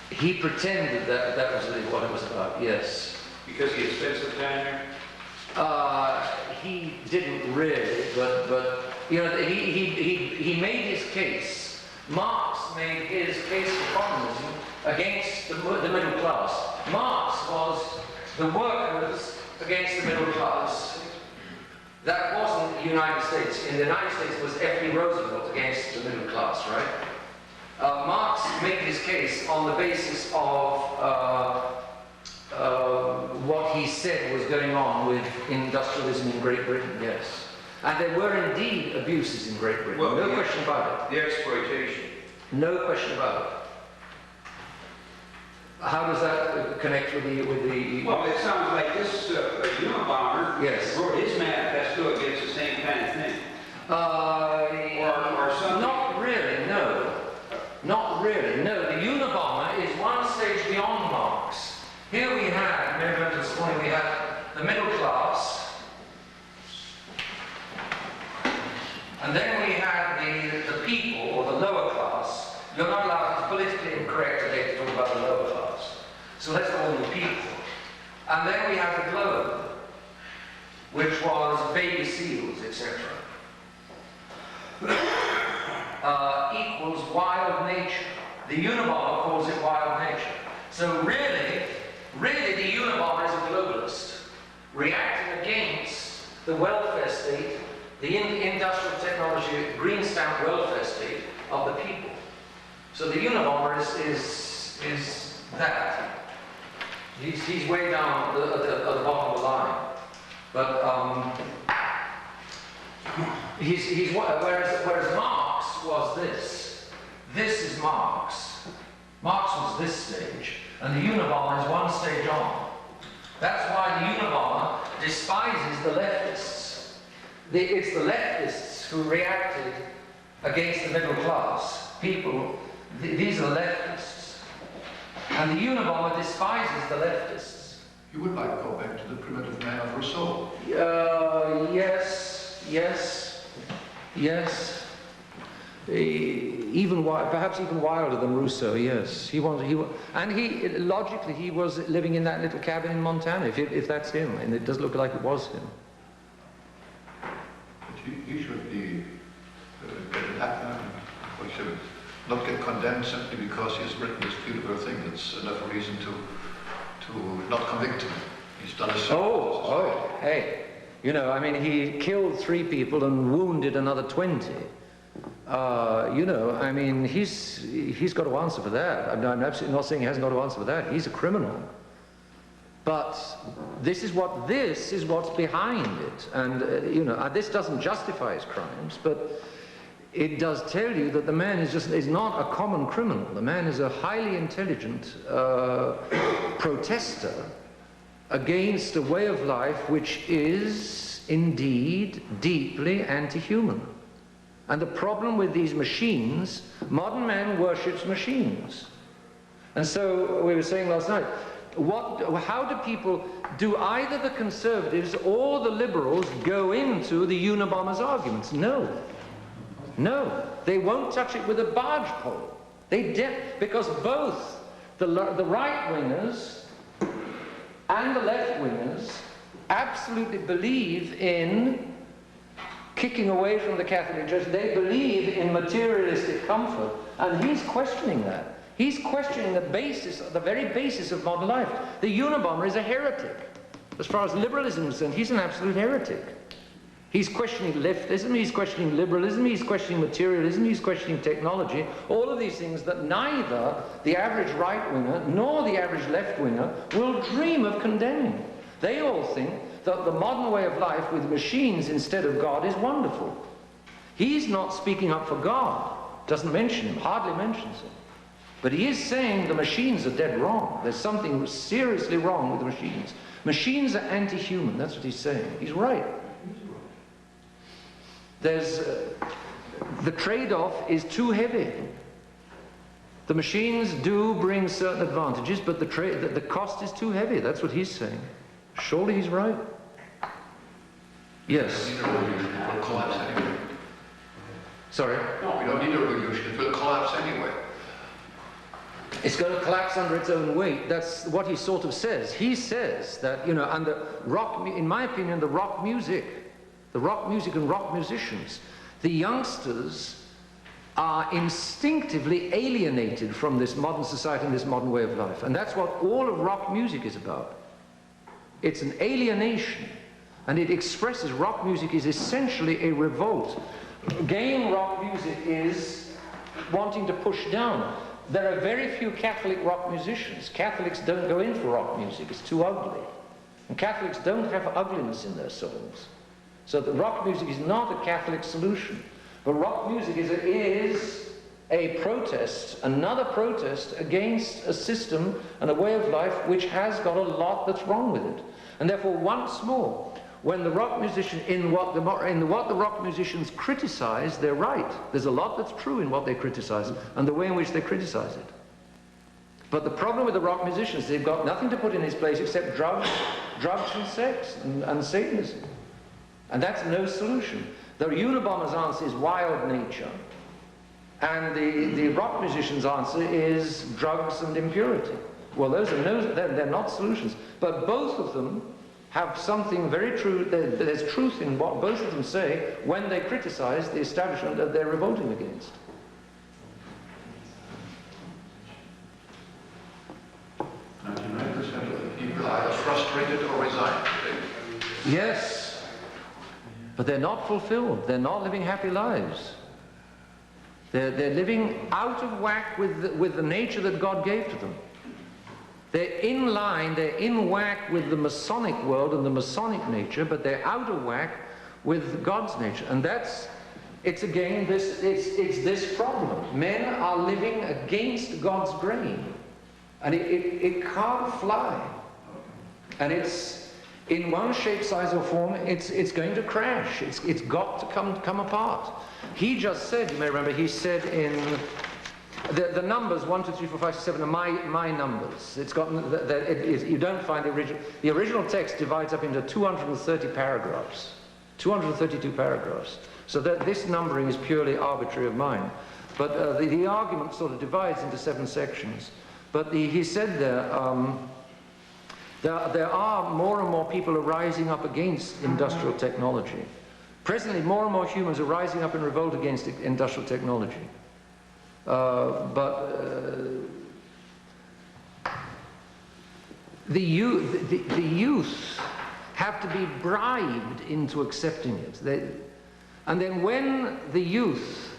He pretended that that was what it was about, yes. Because he had spent some time there? He didn't really, but you know, he made his case. Marx made his case for communism against the middle class. Marx was the workers against the middle class. That wasn't the United States. In the United States it was F.D. Roosevelt against the middle class, right? Marx made his case on the basis of what he said was going on with industrialism in Great Britain, yes. And there were indeed abuses in Great Britain, well, no question about it. The exploitation. No question about it. How does that connect with the... Well, it sounds like this Unabomber yes. wrote his manifesto against the same kind of thing. Or something. Not really, no. Not really, no. The Unabomber is one stage beyond Marx. Here we have, remember this morning, we have the middle class, and then we have the people, or the lower class. You're not allowed, it's politically incorrect today to talk about the lower class. So let's call them the people. And then we have the globe, which was baby seals, etc. Equals wild nature. The Unabomber calls it wild nature. So really the Unabomber is a globalist, reacting against the welfare state, the industrial technology, green stamp welfare state of the people. So the Unabomber is that. He's way down at the bottom of the line. But whereas Marx was this. This is Marx. Marx was this stage, and the Unabomber is one stage on. That's why the Unabomber despises the leftists. It's the leftists who reacted against the middle class people. These are leftists. And the Unabomber despises the leftists. You would like to go back to the primitive man of Rousseau? Yes. Perhaps even wilder than Rousseau, yes. Logically, he was living in that little cabin in Montana, if that's him, and it does look like it was him. But he should be, not get condemned simply because he has written this beautiful thing. It's enough reason to not convict him. He's done a hey. You know, I mean, he killed 3 people and wounded another 20. You know, I mean, he's got to answer for that. I'm absolutely not saying he hasn't got to answer for that. He's a criminal. But this is what's behind it. And, you know, this doesn't justify his crimes, but it does tell you that the man is not a common criminal. The man is a highly intelligent protester against a way of life which is indeed deeply anti-human. And the problem with these machines, modern man worships machines. And so we were saying last night, how do either the conservatives or the liberals go into the Unabomber's arguments? No, they won't touch it with a barge pole. Because both the right-wingers and the left-wingers absolutely believe in kicking away from the Catholic Church. They believe in materialistic comfort, and he's questioning that. He's questioning the very basis of modern life. The Unabomber is a heretic. As far as liberalism is concerned, he's an absolute heretic. He's questioning leftism, he's questioning liberalism, he's questioning materialism, he's questioning technology, all of these things that neither the average right-winger nor the average left-winger will dream of condemning. They all think that the modern way of life with machines instead of God is wonderful. He's not speaking up for God, doesn't mention him, hardly mentions him. But he is saying the machines are dead wrong. There's something seriously wrong with the machines. Machines are anti-human, that's what he's saying. He's right. There's, the trade-off is too heavy. The machines do bring certain advantages, but the cost is too heavy. That's what he's saying. Surely he's right. Yes. It'll collapse anyway. Sorry? No, we don't need a revolution. It will collapse anyway. It's going to collapse under its own weight. That's what he sort of says. He says that, you know, and the rock, in my opinion, the rock music and rock musicians, the youngsters are instinctively alienated from this modern society and this modern way of life. And that's what all of rock music is about. It's an alienation. And it expresses, rock music is essentially a revolt. Again, rock music is wanting to push down. There are very few Catholic rock musicians. Catholics don't go in for rock music. It's too ugly. And Catholics don't have ugliness in their souls. So the rock music is not a Catholic solution. But rock music is a protest, another protest against a system and a way of life which has got a lot that's wrong with it. And therefore, once more, when the rock musician, in what the rock musicians criticize, they're right. There's a lot that's true in what they criticize and the way in which they criticize it. But the problem with the rock musicians, they've got nothing to put in his place except drugs and sex and Satanism. And that's no solution. The Unabomber's answer is wild nature. And the rock musician's answer is drugs and impurity. Well, those are they're not solutions. But both of them have something very true. There's truth in what both of them say when they criticize the establishment that they're revolting against. 99% of the people are either frustrated or resigned today. Yes. But they're not fulfilled. They're not living happy lives. They're living out of whack with the nature that God gave to them. They're in line, they're in whack with the Masonic world and the Masonic nature, but they're out of whack with God's nature. And it's again this problem. Men are living against God's grain. And it can't fly. And it's, in one shape, size, or form, it's going to crash. It's got to come apart. He just said, you may remember, he said in the numbers 1, 2, 3, 4, 5, 6, 7 are my numbers. It's got you don't find the original. The original text divides up into 230 paragraphs, 232 paragraphs. So that this numbering is purely arbitrary of mine. But the argument sort of divides into 7 sections. But he said there are more and more people are rising up against industrial technology. Presently, more and more humans are rising up in revolt against industrial technology. The youth have to be bribed into accepting it. And then when the youth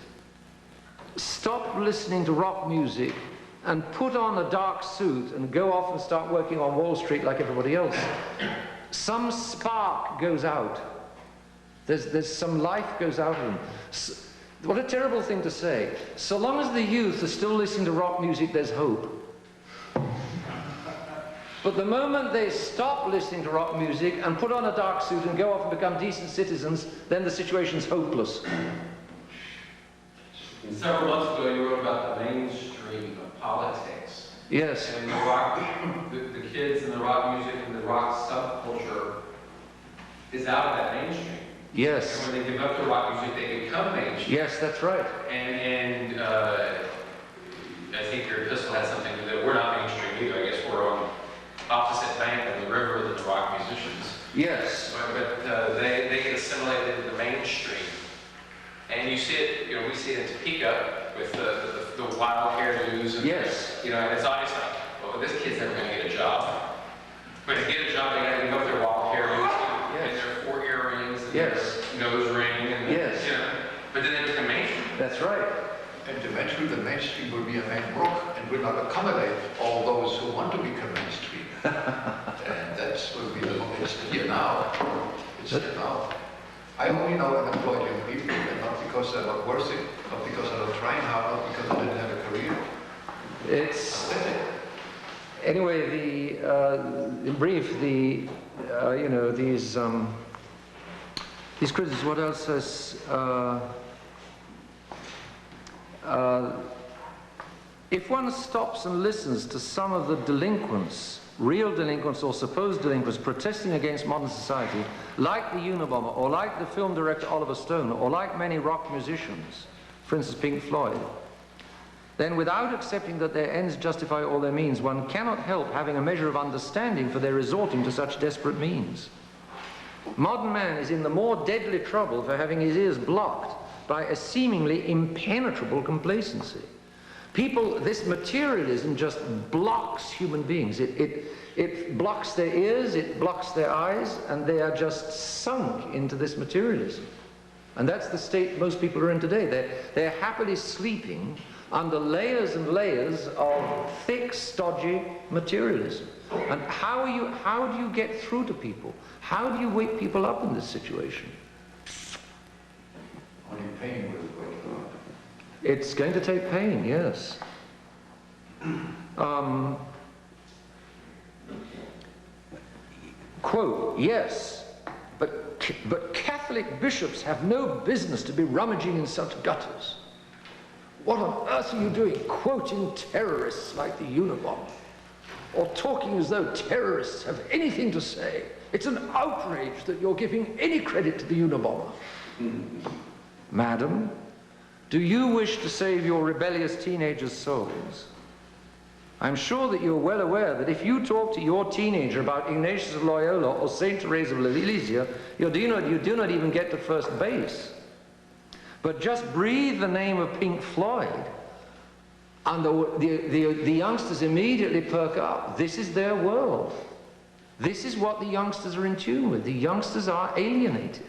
stop listening to rock music and put on a dark suit and go off and start working on Wall Street like everybody else, some spark goes out. There's some life goes out of them. What a terrible thing to say. So long as the youth are still listening to rock music, there's hope. But the moment they stop listening to rock music and put on a dark suit and go off and become decent citizens, then the situation's hopeless. Several months ago, you wrote about the mainstream of politics. Yes. And the rock, the kids and the rock music and the rock subculture is out of that mainstream. Yes. And when they give up to rock music, they become mainstream. Yes, that's right. And I think your epistle had something to do. We're not mainstream either. I guess we're on opposite bank of the river than the rock musicians. Yes. But they get assimilated into the mainstream. And you see it, you know, we see it in Topeka with the wild hairdos. And, Yes. you know, and it's obvious like, well, this kid's never going to get a job. But to get a job, they got to give up their wild hairdos and their 4 earrings and their nose ring. And you know, but then they become mainstream. That's right. And eventually the mainstream will be a main block and will not accommodate all those who want to become mainstream. And that's will be it's here now. It's here now. I only know unemployed young people, and not because they're not worth it, not because they're not trying hard, not because they didn't have a career. It's anyway. In brief, you know, these critics. What else says? If one stops and listens to some of the delinquents, real delinquents or supposed delinquents, protesting against modern society, like the Unabomber, or like the film director Oliver Stone, or like many rock musicians, for instance Pink Floyd, then without accepting that their ends justify all their means, one cannot help having a measure of understanding for their resorting to such desperate means. Modern man is in the more deadly trouble for having his ears blocked by a seemingly impenetrable complacency. People, this materialism just blocks human beings. It blocks their ears, it blocks their eyes, and they are just sunk into this materialism. And that's the state most people are in today. They're happily sleeping under layers and layers of thick, stodgy materialism. And how do you get through to people? How do you wake people up in this situation? Only pain will wake them up. It's going to take pain, yes. Quote, yes, but Catholic bishops have no business to be rummaging in such gutters. What on earth are you doing quoting terrorists like the Unabomber? Or talking as though terrorists have anything to say? It's an outrage that you're giving any credit to the Unabomber. Madam, do you wish to save your rebellious teenagers' souls? I'm sure that you're well aware that if you talk to your teenager about Ignatius of Loyola or Saint Teresa of Silesia, you do not even get to first base. But just breathe the name of Pink Floyd, and the youngsters immediately perk up. This is their world. This is what the youngsters are in tune with. The youngsters are alienated.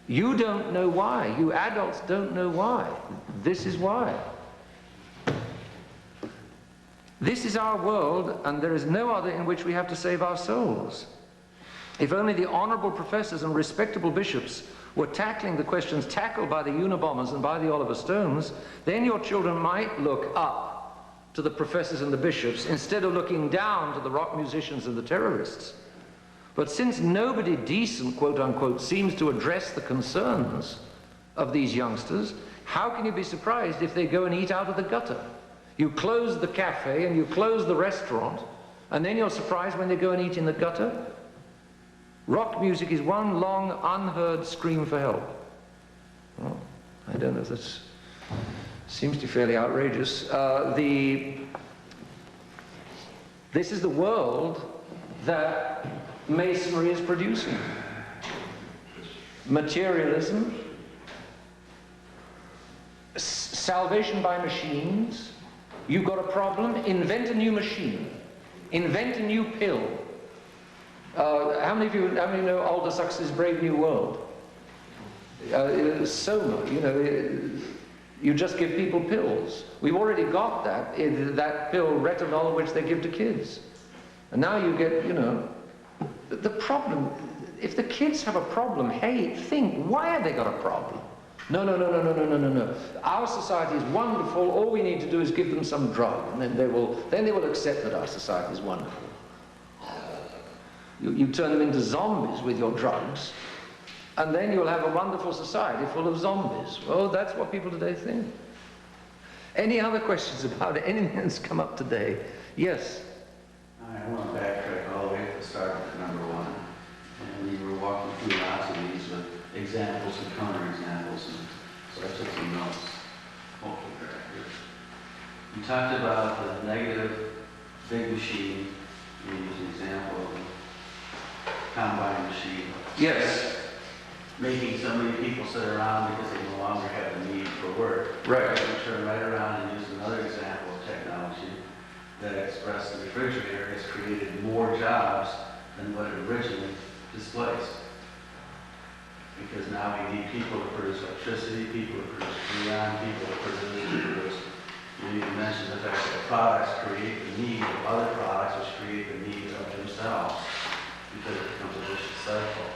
You don't know why. You adults don't know why. This is why. This is our world, and there is no other in which we have to save our souls. If only the honorable professors and respectable bishops were tackling the questions tackled by the Unabombers and by the Oliver Stones, then your children might look up to the professors and the bishops instead of looking down to the rock musicians and the terrorists. But since nobody decent, quote unquote, seems to address the concerns of these youngsters, how can you be surprised if they go and eat out of the gutter? You close the cafe and you close the restaurant, and then you're surprised when they go and eat in the gutter? Rock music is one long unheard scream for help. Well, I don't know if that seems to be fairly outrageous. This is the world that Masonry is producing. Materialism, salvation by machines. You've got a problem, invent a new machine, invent a new pill. How many know Aldous Huxley's Brave New World? Soma, you know, you just give people pills. We've already got that pill, retinol, which they give to kids. And now you get, you know, the problem, if the kids have a problem, hey, think, why have they got a problem? No. Our society is wonderful. All we need to do is give them some drug, and then they will accept that our society is wonderful. You turn them into zombies with your drugs, and then you'll have a wonderful society full of zombies. Well, that's what people today think. Any other questions about anything that's come up today? Yes? I want to backtrack all the way to the start of number 1. And you were walking through lots of these with examples and counterexamples, and so I took some notes. Hopefully they're accurate. You talked about the negative big machine. You used an example of combine machine. Yes. Making so many people sit around because they no longer have the need for work. Right. I can turn right around and use another example of technology that express the refrigerator has created more jobs than what it originally displaced. Because now we need people to produce electricity, people to produce freon, people to produce. You need to mention the fact that products create the need of other products, which create the need of themselves, because it becomes a vicious cycle.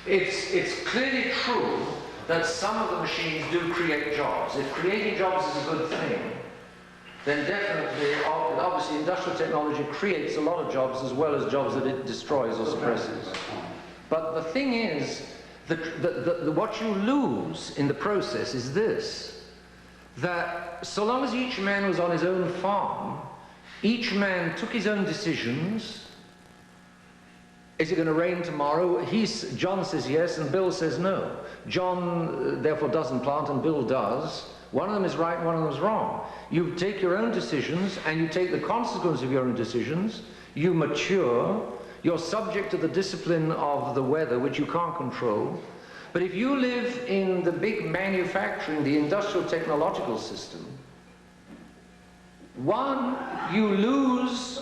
It's clearly true that some of the machines do create jobs. If creating jobs is a good thing, then definitely, obviously, industrial technology creates a lot of jobs as well as jobs that it destroys or suppresses. But the thing is, what you lose in the process is this, that so long as each man was on his own farm, each man took his own decisions. Is it going to rain tomorrow? John says yes and Bill says no. John therefore doesn't plant and Bill does. One of them is right, one of them is wrong. You take your own decisions and you take the consequence of your own decisions. You mature. You're subject to the discipline of the weather, which you can't control. But if you live in the big manufacturing, the industrial technological system, one, you lose,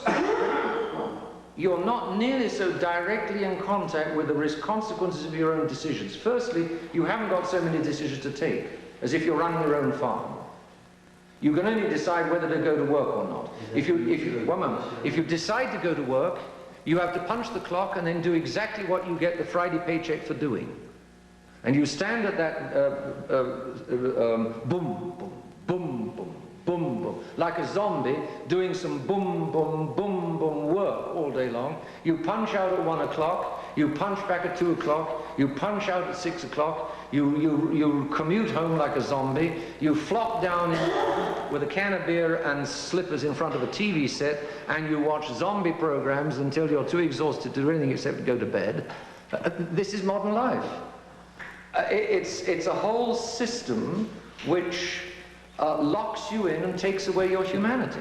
you're not nearly so directly in contact with the consequences of your own decisions. Firstly, you haven't got so many decisions to take as if you're running your own farm. You can only decide whether to go to work or not. If you decide to go to work, you have to punch the clock and then do exactly what you get the Friday paycheck for doing. And you stand at that boom, boom, boom, boom, boom, boom, like a zombie doing some boom, boom, boom, boom work all day long. You punch out at 1 o'clock, you punch back at 2 o'clock, you punch out at 6 o'clock, you commute home like a zombie, you flop down with a can of beer and slippers in front of a TV set, and you watch zombie programs until you're too exhausted to do anything except go to bed. This is modern life. It's a whole system which locks you in and takes away your humanity.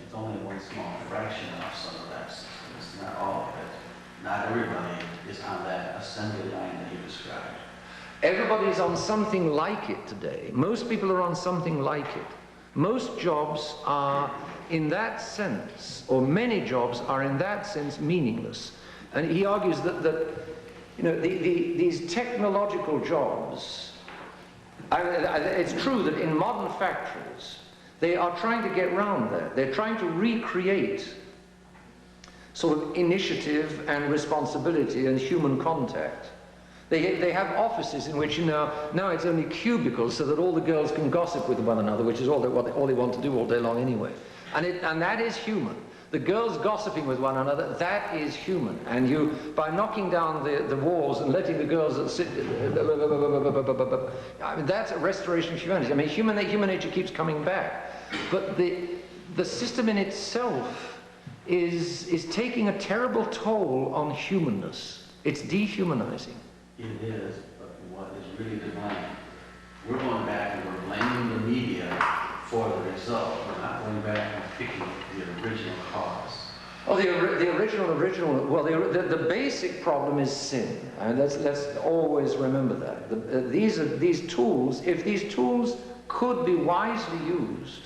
It's only one small fraction of some of that system. It's not all of it. Not everybody is on that assembly line that you described. Everybody's on something like it today. Most people are on something like it. Most jobs are, in that sense, or many jobs are in that sense meaningless. And he argues that you know, these technological jobs, it's true that in modern factories, they are trying to get round that. They're trying to recreate sort of initiative and responsibility and human contact. They have offices in which, you know, now it's only cubicles so that all the girls can gossip with one another, which is all they want to do all day long anyway. And that is human. The girls gossiping with one another, that is human. And you, by knocking down the walls and letting the girls sit, I mean, that's a restoration of humanity. I mean, human nature keeps coming back. But the system in itself is taking a terrible toll on humanness. It's dehumanizing. It is, but what is really divine, we're going back and we're blaming the media for the result. We're not going back and picking the original cause. Oh, the original, well, the basic problem is sin. And let's always remember that. These tools, if these tools could be wisely used,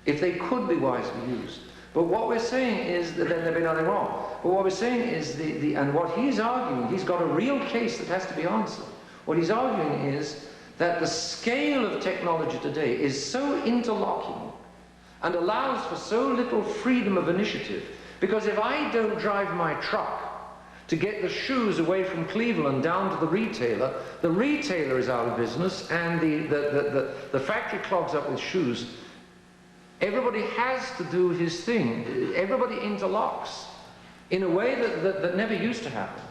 if they could be wisely used, but what we're saying is that then there'd be nothing wrong. But what we're saying is and what he's arguing, he's got a real case that has to be answered. What he's arguing is that the scale of technology today is so interlocking and allows for so little freedom of initiative. Because if I don't drive my truck to get the shoes away from Cleveland down to the retailer is out of business and the factory clogs up with shoes. Everybody has to do his thing. Everybody interlocks in a way that never used to happen.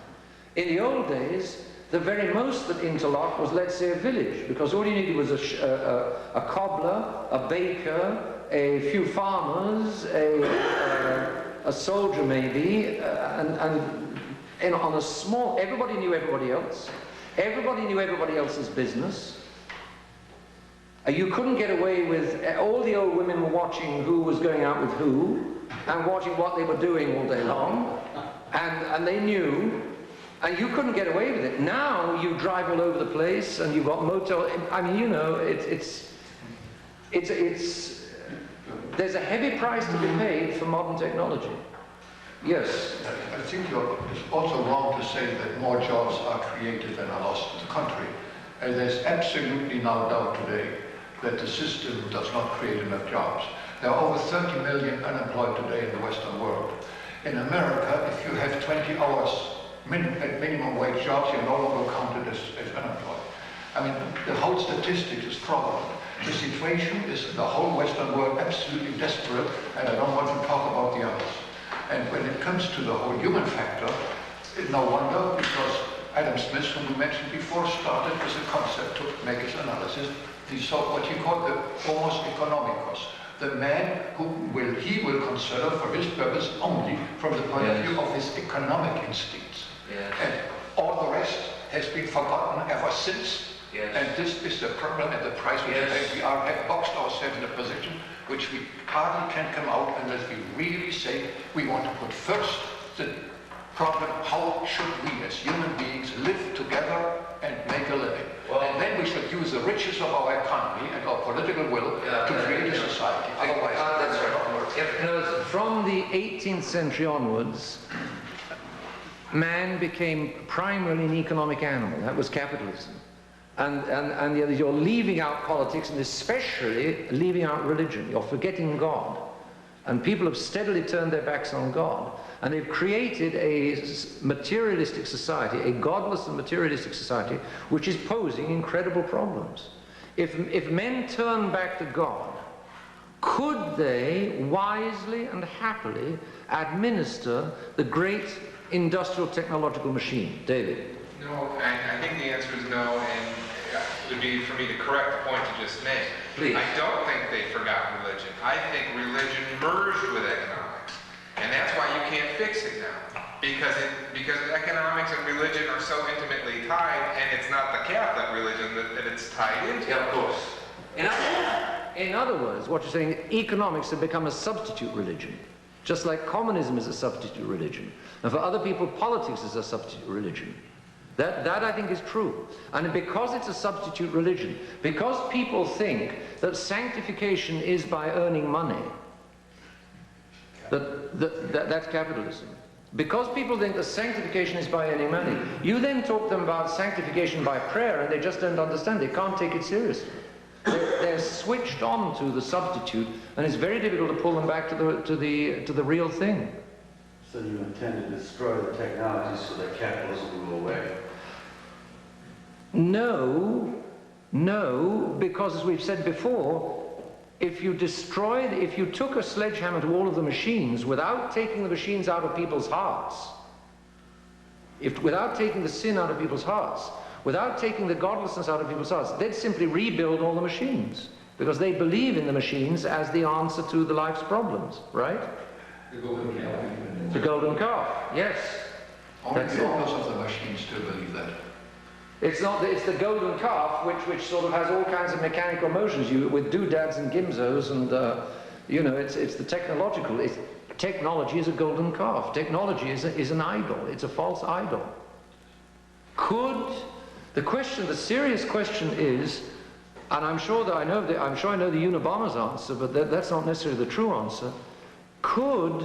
In the old days, the very most that interlocked was, let's say, a village, because all you needed was a cobbler, a baker, a few farmers, a soldier maybe, and on a small, everybody knew everybody else. Everybody knew everybody else's business. You couldn't get away with, all the old women were watching who was going out with who, and watching what they were doing all day long. And they knew, and you couldn't get away with it. Now you drive all over the place, and you've got motel. I mean, you know, there's a heavy price to be paid for modern technology. Yes. I think it's also wrong to say that more jobs are created than are lost in the country. And there's absolutely no doubt today that the system does not create enough jobs. There are over 30 million unemployed today in the Western world. In America, if you have 20 hours at minimum wage jobs, you're no longer counted as unemployed. I mean, the whole statistics is fraudulent. The situation is in the whole Western world absolutely desperate, and I don't want to talk about the others. And when it comes to the whole human factor, no wonder, because Adam Smith, whom we mentioned before, started with a concept to make his analysis. He saw what he called the homos economicus, the man who he will consider for his purpose only from the point of view of his economic instincts. Yes. And all the rest has been forgotten ever since. Yes. And this is the problem and the price we pay. We have boxed ourselves in a position which we hardly can come out unless we really say we want to put first the problem, how should we as human beings live together and make a living? Well, and then we should use the riches of our economy and our political will to create a society. Otherwise, that's right. From the 18th century onwards, man became primarily an economic animal. That was capitalism. And you're leaving out politics, and especially leaving out religion. You're forgetting God. And people have steadily turned their backs on God. And they've created a materialistic society, a godless and materialistic society, which is posing incredible problems. If men turn back to God, could they wisely and happily administer the great industrial technological machine? David? No, I think the answer is no, and it would be for me to correct the point you just made. Please. I don't think they forgot religion. I think religion merged with economics. And that's why you can't fix it now. Because economics and religion are so intimately tied, and it's not the Catholic religion that it's tied into. Yeah, of course. In other words, what you're saying, economics have become a substitute religion. Just like communism is a substitute religion. And for other people, politics is a substitute religion. That I think is true. And because it's a substitute religion, because people think that sanctification is by earning money, that's capitalism. Because people think that sanctification is by earning money, you then talk to them about sanctification by prayer, and they just don't understand. They can't take it seriously. They're switched on to the substitute, and it's very difficult to pull them back to the real thing. So you intend to destroy the technology so that capitalism will go away? No, because as we've said before, if you took a sledgehammer to all of the machines without taking the machines out of people's hearts, without taking the sin out of people's hearts, without taking the godlessness out of people's hearts, they'd simply rebuild all the machines, because they believe in the machines as the answer to the life's problems, right? The golden calf. The golden calf, yes. Only the owners of the machines still believe that. It's the golden calf, which sort of has all kinds of mechanical motions, with doodads and gimzos, and it's the technological. Technology is a golden calf. Technology is an idol. It's a false idol. The serious question is, and I'm sure I know the Unabomber's answer, but that's not necessarily the true answer. Could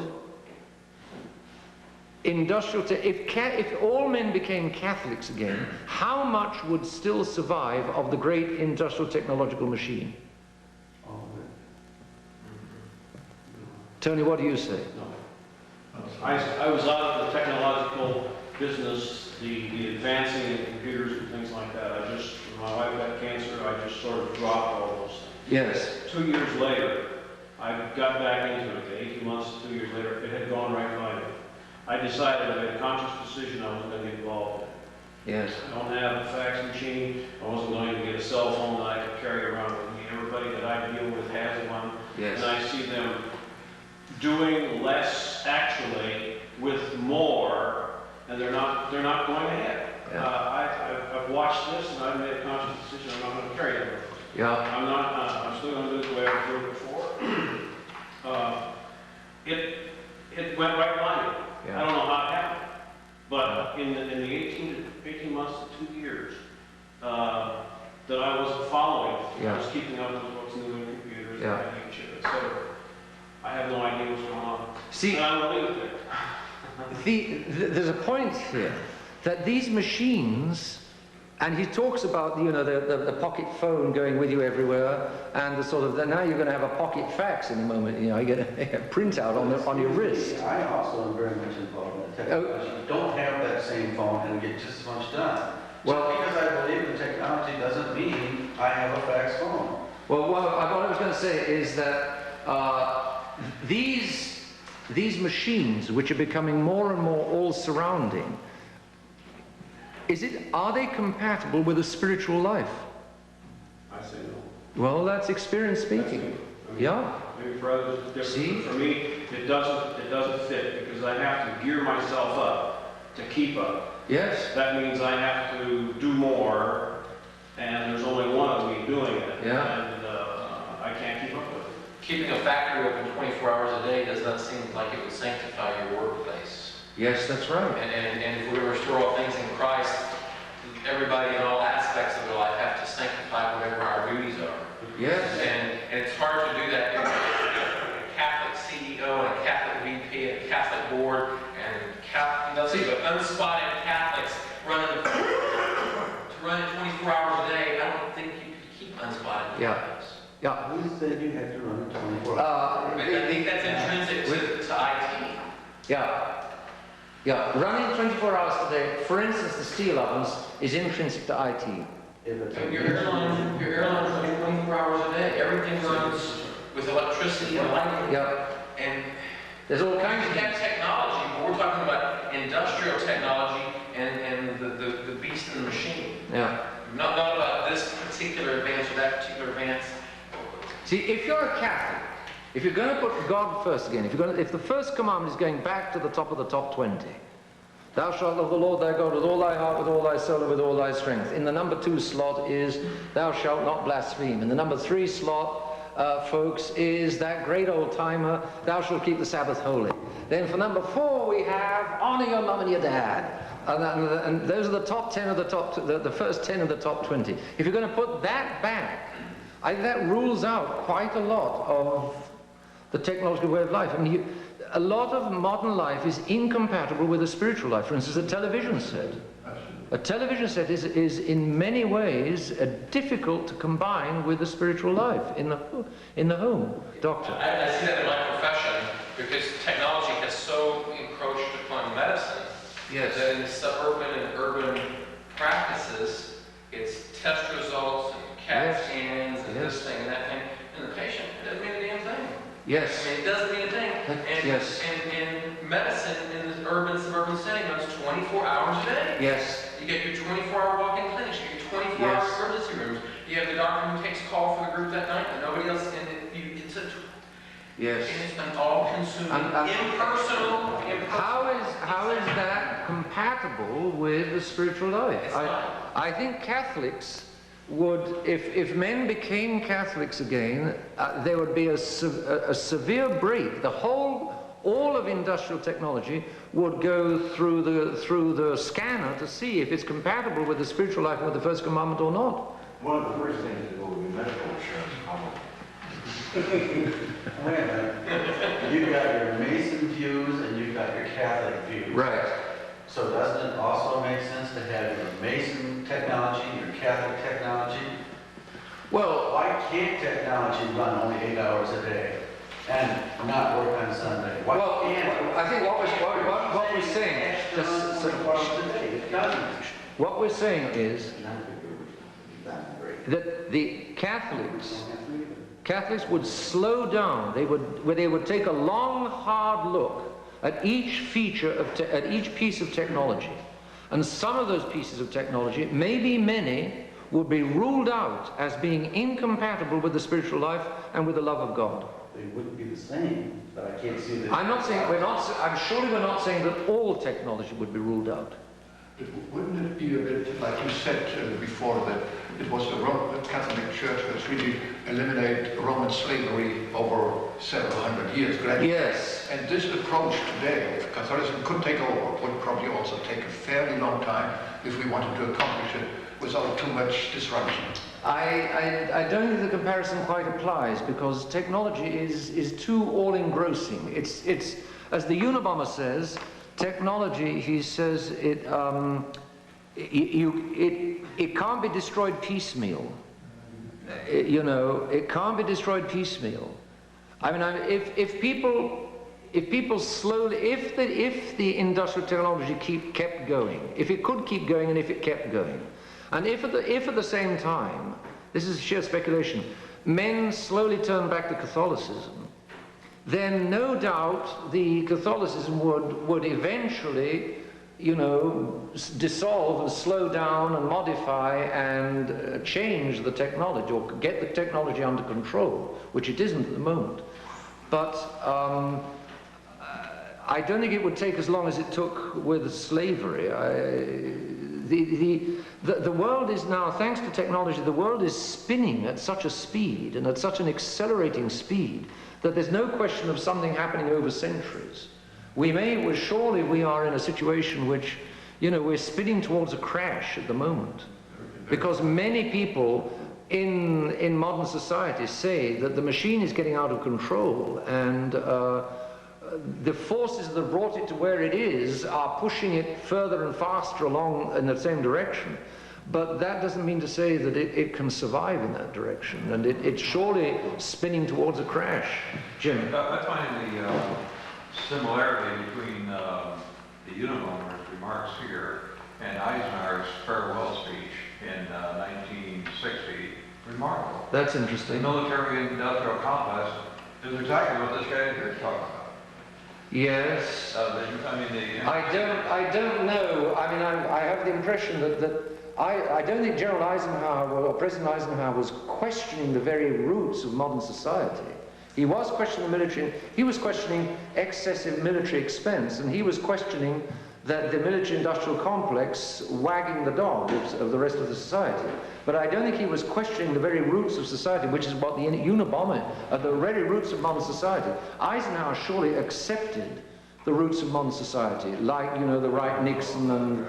if all men became Catholics again, how much would still survive of the great industrial technological machine? All of it. Tony, what do you say? No. I was out of the technological business, the advancing in computers and things like that. When my wife got cancer, I just sort of dropped all those things. Yes. 2 years later, I got back into it. 18 months, 2 years later, it had gone right by me. I decided, I made a conscious decision I wasn't going to get involved in it. Yes. I don't have a fax machine. I wasn't going to get a cell phone that I could carry around with me. Everybody that I deal with has one. Yes. And I see them doing less actually with more, and they're not going ahead. Yeah. I've watched this, and I've made a conscious decision I'm not going to carry it. Yeah. I'm still going to do it the way I've done it before. It went right by me. Yeah. I don't know how it happened. But in the 18 months to 2 years that I was following, I was keeping up with what's new in computers, and etc. I have no idea what's going on. See, and I will leave it there. there's a point here that these machines, and he talks about, you know, the pocket phone going with you everywhere, and the sort of, now you're going to have a pocket fax in a moment, you know, you get a printout on your wrist. I also am very much involved in the technology. Don't have that same phone and get just as much done. Well, because I believe in technology doesn't mean I have a fax phone. Well, what I was going to say is that these machines, which are becoming more and more all-surrounding, are they compatible with a spiritual life? I say no. Well, that's experience speaking. Yeah. Maybe for others it's different. See? For me, it doesn't fit because I have to gear myself up to keep up. Yes. That means I have to do more, and there's only one of me doing it. Yeah. And I can't keep up with it. Keeping a factory open 24 hours a day does not seem like it would sanctify your workplace. Yes, that's right. And if we restore all things in Christ, everybody in all aspects of their life have to sanctify whatever our duties are. Yes. And it's hard to do that in a Catholic CEO and a Catholic VP and a Catholic board and but unspotted Catholics running to run it 24 hours a day. I don't think you could keep unspotted Catholics. Yeah. Who said you had to run it 24 hours? I think that's intrinsic to IT. Yeah. Yeah. Running 24 hours a day, for instance, the steel ovens, is intrinsic to IT. Your airline runs 24 hours a day. Everything runs with electricity and lighting. Yeah. And there's all kinds of that technology, but we're talking about industrial technology and the beast in the machine. Yeah. Not about this particular advance or that particular advance. See, if you're a Catholic, if you're going to put God first again, if the first commandment is going back to the top of the top 20, thou shalt love the Lord thy God with all thy heart, with all thy soul, and with all thy strength. In the number 2 slot is thou shalt not blaspheme. In the number 3 slot, folks, is that great old timer, thou shalt keep the Sabbath holy. Then for number 4 we have honor your mom and your dad. And those are the top 10 of the first 10 of the top 20. If you're going to put that back, I think that rules out quite a lot of the technological way of life. I mean, a lot of modern life is incompatible with a spiritual life. For instance, a television set. A television set is in many ways difficult to combine with the spiritual life in the home. Doctor? I see that in my profession because technology has so encroached upon medicine. Yes. That in suburban and urban practices, it's test results and CAT scans and this thing and that thing, and the patient, it doesn't mean a damn thing. Yes. I mean, it doesn't mean a thing. And medicine in this urban, suburban setting runs 24 hours a day. Yes. You get your 24-hour walk-in clinics, you get 24-hour emergency rooms. You have the doctor who takes call for the group that night, and nobody else, it's an all-consuming, impersonal. How is that compatible with the spiritual life? I think Catholics would, if men became Catholics again, there would be a severe break. All of industrial technology would go through the scanner to see if it's compatible with the spiritual life and with the first commandment or not. One of the first things to go would be medical insurance, probably. Wait a minute. You've got your Mason views and you've got your Catholic views. Right. So doesn't it also make sense to have your Mason technology, your Catholic technology? Well, why can't technology run only 8 hours a day and not work on Sunday? Why can't? I think what we're saying, what we're saying is that the Catholics would slow down. They would take a long, hard look at each feature at each piece of technology, and some of those pieces of technology, maybe many, would be ruled out as being incompatible with the spiritual life and with the love of God. They wouldn't be the same, but I can't see that. I'm surely we're not saying that all technology would be ruled out. Wouldn't it be a bit, like you said before, that it was the Roman Catholic Church that's really eliminated Roman slavery over several hundred years gradually? Yes. And this approach today, Catholicism could take over, would probably also take a fairly long time if we wanted to accomplish it without too much disruption. I don't think the comparison quite applies, because technology is too all-engrossing. It's, as the Unabomber says, technology, he says, it can't be destroyed piecemeal. You know, it can't be destroyed piecemeal. I mean, if people slowly, if the industrial technology kept going, if it could keep going and if it kept going, and if at the same time, this is sheer speculation, men slowly turn back to Catholicism, then no doubt the Catholicism would eventually, you know, dissolve and slow down and modify and change the technology, or get the technology under control, which it isn't at the moment. But I don't think it would take as long as it took with slavery. The world is now, thanks to technology, the world is spinning at such a speed and at such an accelerating speed that there's no question of something happening over centuries. Surely we are in a situation which, you know, we're spinning towards a crash at the moment. Because many people in modern society say that the machine is getting out of control, and the forces that brought it to where it is are pushing it further and faster along in the same direction. But that doesn't mean to say that it can survive in that direction, and it's surely spinning towards a crash. Jim? I find the similarity between the Unabomber's remarks here and Eisenhower's farewell speech in 1960 remarkable. That's interesting. The military-industrial complex is exactly what this guy here is talking about. Yes. I don't know. I mean, I have the impression that I don't think General Eisenhower or President Eisenhower was questioning the very roots of modern society. He was questioning the military. He was questioning excessive military expense, and he was questioning that the military-industrial complex wagging the dog of the rest of the society. But I don't think he was questioning the very roots of society, which is what the Unabomber are, the very roots of modern society. Eisenhower surely accepted the roots of modern society, like, you know, the Wright-Nixon and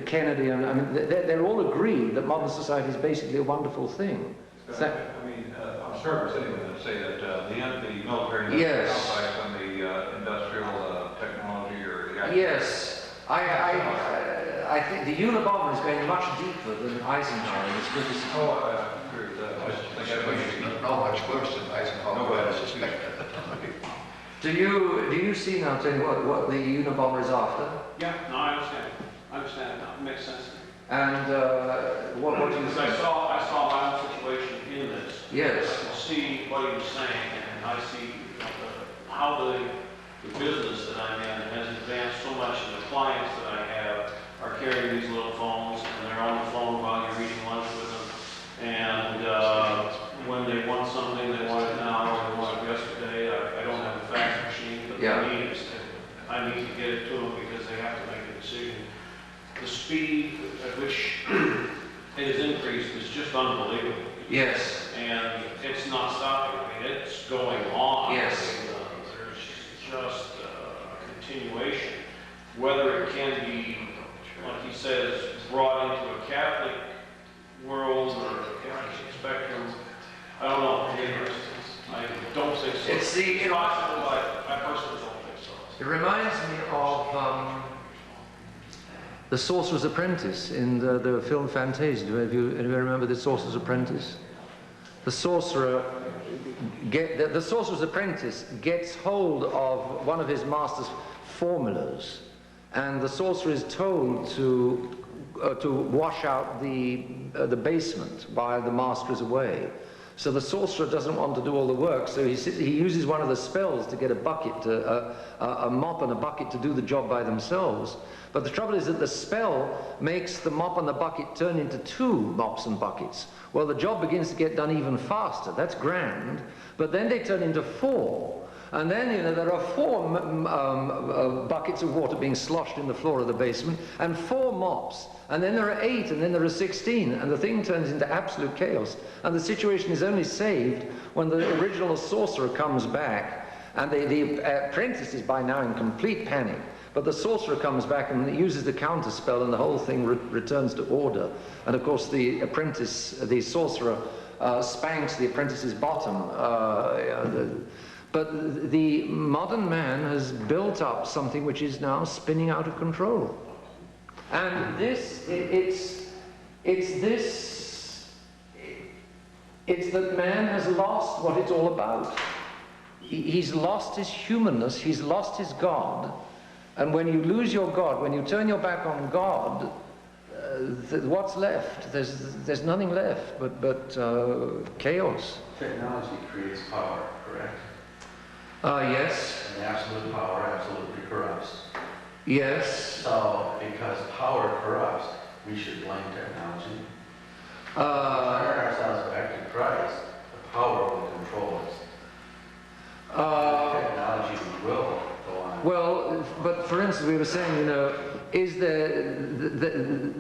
Kennedy, and I mean, they're all agreed that modern society is basically a wonderful thing. I'm sure sitting to say that the military yes. complex and the industrial technology or the yes. I think the Unabomber is going much deeper than Eisenhower. I agree with that. I just think It's not much worse than Eisenhower, I suspect. Do you see now, Tony, what the Unabomber is after? Yeah, no, I understand. I understand now. It makes sense. And what do you think? I saw my own situation in this. Yes. I could see what he was saying, and I see how the business that I'm in has advanced so much, and the clients that I have are carrying these little phones, and they're on the phone while you're eating lunch with them. And when they want something, they want it now, or they want it yesterday. I don't have a fax machine, but I need to get it to them because they have to make a decision. The speed at which it has increased is just unbelievable. Yes. And it's not stopping. I mean, it's going on. Yes. There's just a continuation. Whether it can be, like he says, brought into a Catholic world or a Catholic spectrum, I don't know. I don't think so. It's possible, but I personally don't think so. It reminds me of The Sorcerer's Apprentice in the film Fantasia. Do you remember The Sorcerer's Apprentice? The Sorcerer's Apprentice gets hold of one of his master's formulas, and the sorcerer is told to wash out the basement while the master is away. So the sorcerer doesn't want to do all the work, so he uses one of the spells to get a bucket, a mop and a bucket to do the job by themselves. But the trouble is that the spell makes the mop and the bucket turn into 2 mops and buckets. Well, the job begins to get done even faster. That's grand. But then they turn into 4. And then, you know, there are 4 buckets of water being sloshed in the floor of the basement, and 4 mops. And then there are 8, and then there are 16, and the thing turns into absolute chaos. And the situation is only saved when the original sorcerer comes back, and the apprentice is by now in complete panic. But the sorcerer comes back and uses the counter spell, and the whole thing returns to order. And of course, the apprentice, the sorcerer, spanks the apprentice's bottom. But the modern man has built up something which is now spinning out of control. And this, it's that man has lost what it's all about. He's lost his humanness, he's lost his God. And when you lose your God, when you turn your back on God, what's left? There's nothing left but chaos. Technology creates power, correct? Yes. And absolute power absolutely corrupts. Yes. So, because power corrupts, we should blame technology. Turn ourselves back to Christ, the power will control us. Technology will go on. Well, but for instance, we were saying, you know, is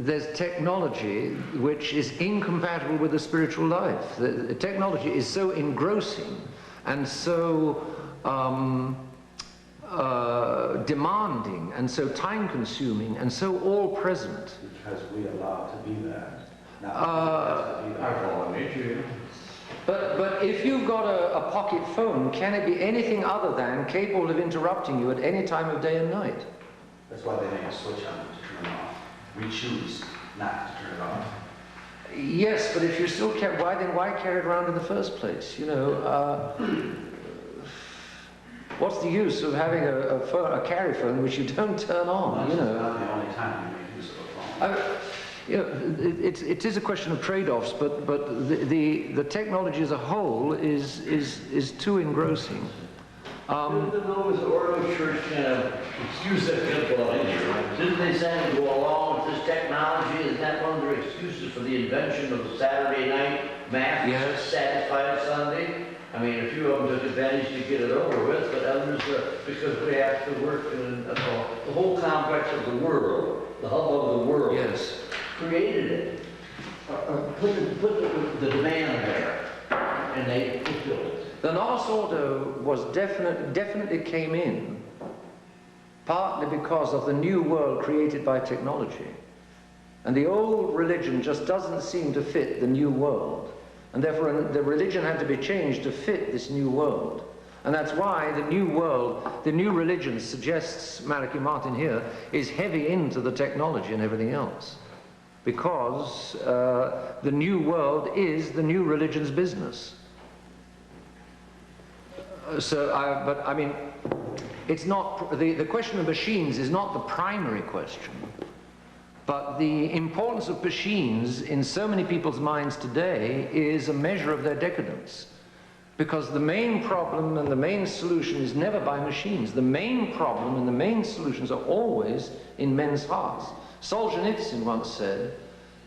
there's technology which is incompatible with the spiritual life. The technology is so engrossing and so demanding and so time-consuming and so all-present. Because we allow to be that. But if you've got a pocket phone, can it be anything other than capable of interrupting you at any time of day and night? That's why they make a switch on it to turn it off. We choose not to turn it off. Yes, but if you're still why carry it around in the first place? You know, what's the use of having a carry phone which you don't turn on? You know, not the only time you make use of a phone. You know, it is a question of trade-offs, but the technology as a whole is too engrossing. Didn't the Noah's Ordo Church kind of excuse that temple idea? Didn't they say to go along with this technology? Is that one of their excuses for the invention of the Saturday night mass? Yes. To satisfy Sunday? I mean, a few of them took advantage to get it over with, but others, because we have to work in the whole complex of the world, the hub of the world. Yes. Created it. Put the demand there, and they fulfilled it. The Nos Ordo was definitely came in partly because of the new world created by technology. And the old religion just doesn't seem to fit the new world. And therefore the religion had to be changed to fit this new world. And that's why the new world, the new religion suggests, Malachi Martin here, is heavy into the technology and everything else. Because the new world is the new religion's business. But I mean, it's not, the question of machines is not the primary question, but the importance of machines in so many people's minds today is a measure of their decadence. Because the main problem and the main solution is never by machines. The main problem and the main solutions are always in men's hearts. Solzhenitsyn once said,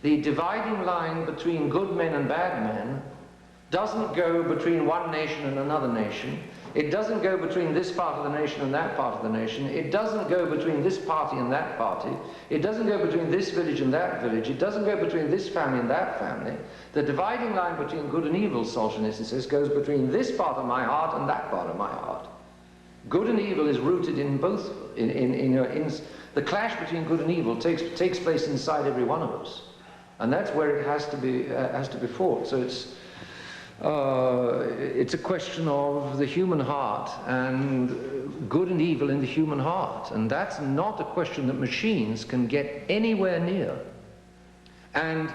the dividing line between good men and bad men doesn't go between one nation and another nation. It doesn't go between this part of the nation and that part of the nation. It doesn't go between this party and that party. It doesn't go between this village and that village. It doesn't go between this family and that family. The dividing line between good and evil, Solzhenitsyn says, goes between this part of my heart and that part of my heart. Good and evil is rooted in both. The clash between good and evil takes place inside every one of us, and that's where it has to be fought. So it's a question of the human heart and good and evil in the human heart, and that's not a question that machines can get anywhere near. And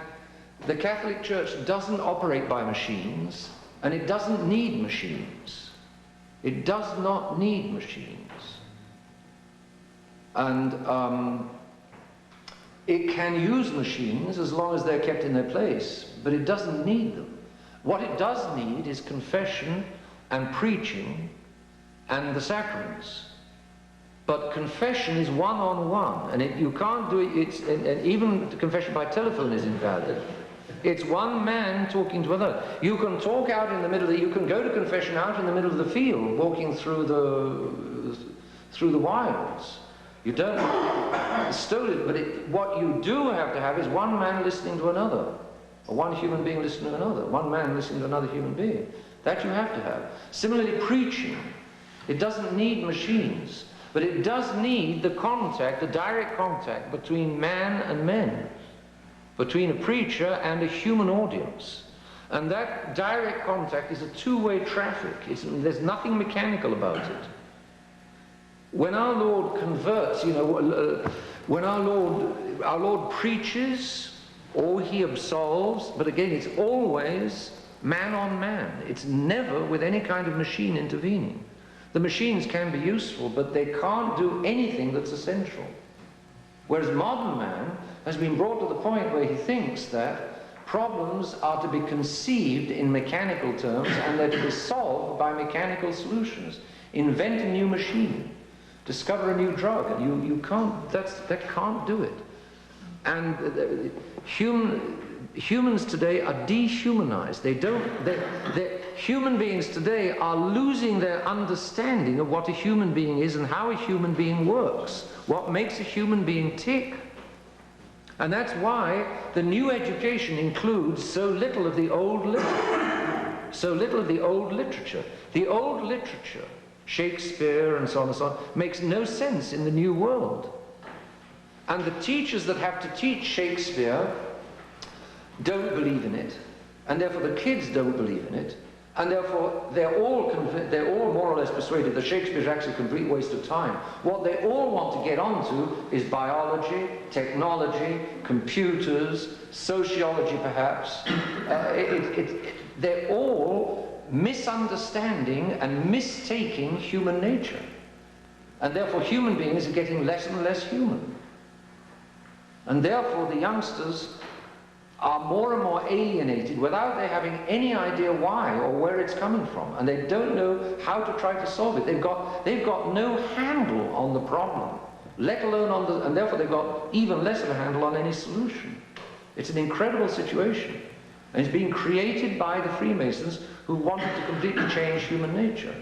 the Catholic Church doesn't operate by machines, and it doesn't need machines. It does not need machines. And it can use machines as long as they're kept in their place, but it doesn't need them. What it does need is confession and preaching and the sacraments. But confession is one-on-one, and you can't do it, and even confession by telephone is invalid. It's one man talking to another. You can talk out in the middle of you can go to confession out in the middle of the field, walking through the wilds. You don't stole it, but what you do have to have is one man listening to another, or one human being listening to another, one man listening to another human being. That you have to have. Similarly, preaching. It doesn't need machines, but it does need the contact, the direct contact between man and men, between a preacher and a human audience. And that direct contact is a two-way traffic. There's nothing mechanical about it. When our Lord converts, when our Lord preaches, or he absolves, but again, it's always man on man. It's never with any kind of machine intervening. The machines can be useful, but they can't do anything that's essential. Whereas modern man has been brought to the point where he thinks that problems are to be conceived in mechanical terms and they're to be solved by mechanical solutions. Invent a new machine, discover a new drug, and you can't, that can't do it. And humans today are dehumanized. Human beings today are losing their understanding of what a human being is and how a human being works, what makes a human being tick. And that's why the new education includes so little of the old literature. So little of the old literature. The old literature, Shakespeare and so on and so on, makes no sense in the new world. And the teachers that have to teach Shakespeare don't believe in it, and therefore the kids don't believe in it, and therefore they're all more or less persuaded that Shakespeare is actually a complete waste of time. What they all want to get onto is biology, technology, computers, sociology perhaps. They're all misunderstanding and mistaking human nature, and therefore human beings are getting less and less human. And therefore the youngsters are more and more alienated without they having any idea why or where it's coming from, and they don't know how to try to solve it. They've got no handle on the problem, let alone on the, and therefore they've got even less of a handle on any solution. It's an incredible situation, and it's being created by the Freemasons who wanted to completely change human nature.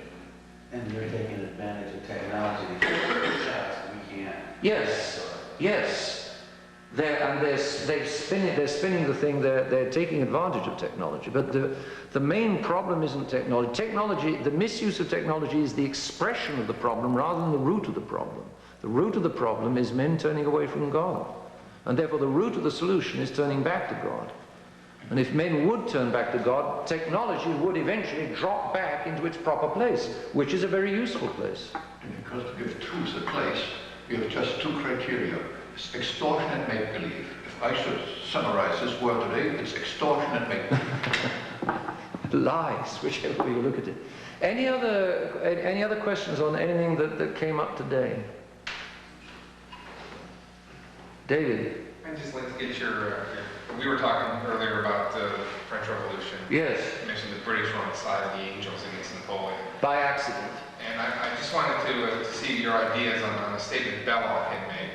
And they're taking advantage of technology because we can't. Yes, yes. They're spinning the thing, they're taking advantage of technology. But the main problem isn't technology. Technology, the misuse of technology is the expression of the problem rather than the root of the problem. The root of the problem is men turning away from God. And therefore the root of the solution is turning back to God. And if men would turn back to God, technology would eventually drop back into its proper place, which is a very useful place. Because to give truth a place, you have just two criteria. It's extortion and make-believe. If I should summarize this word today, it's extortion and make-believe. Lies, whichever way you look at it. Any other questions on anything that came up today? David? I'd just like to get your we were talking earlier about the French Revolution. Yes. You mentioned the British were on the side of the angels against Napoleon. By accident. And I just wanted to see your ideas on a statement Belloc had made.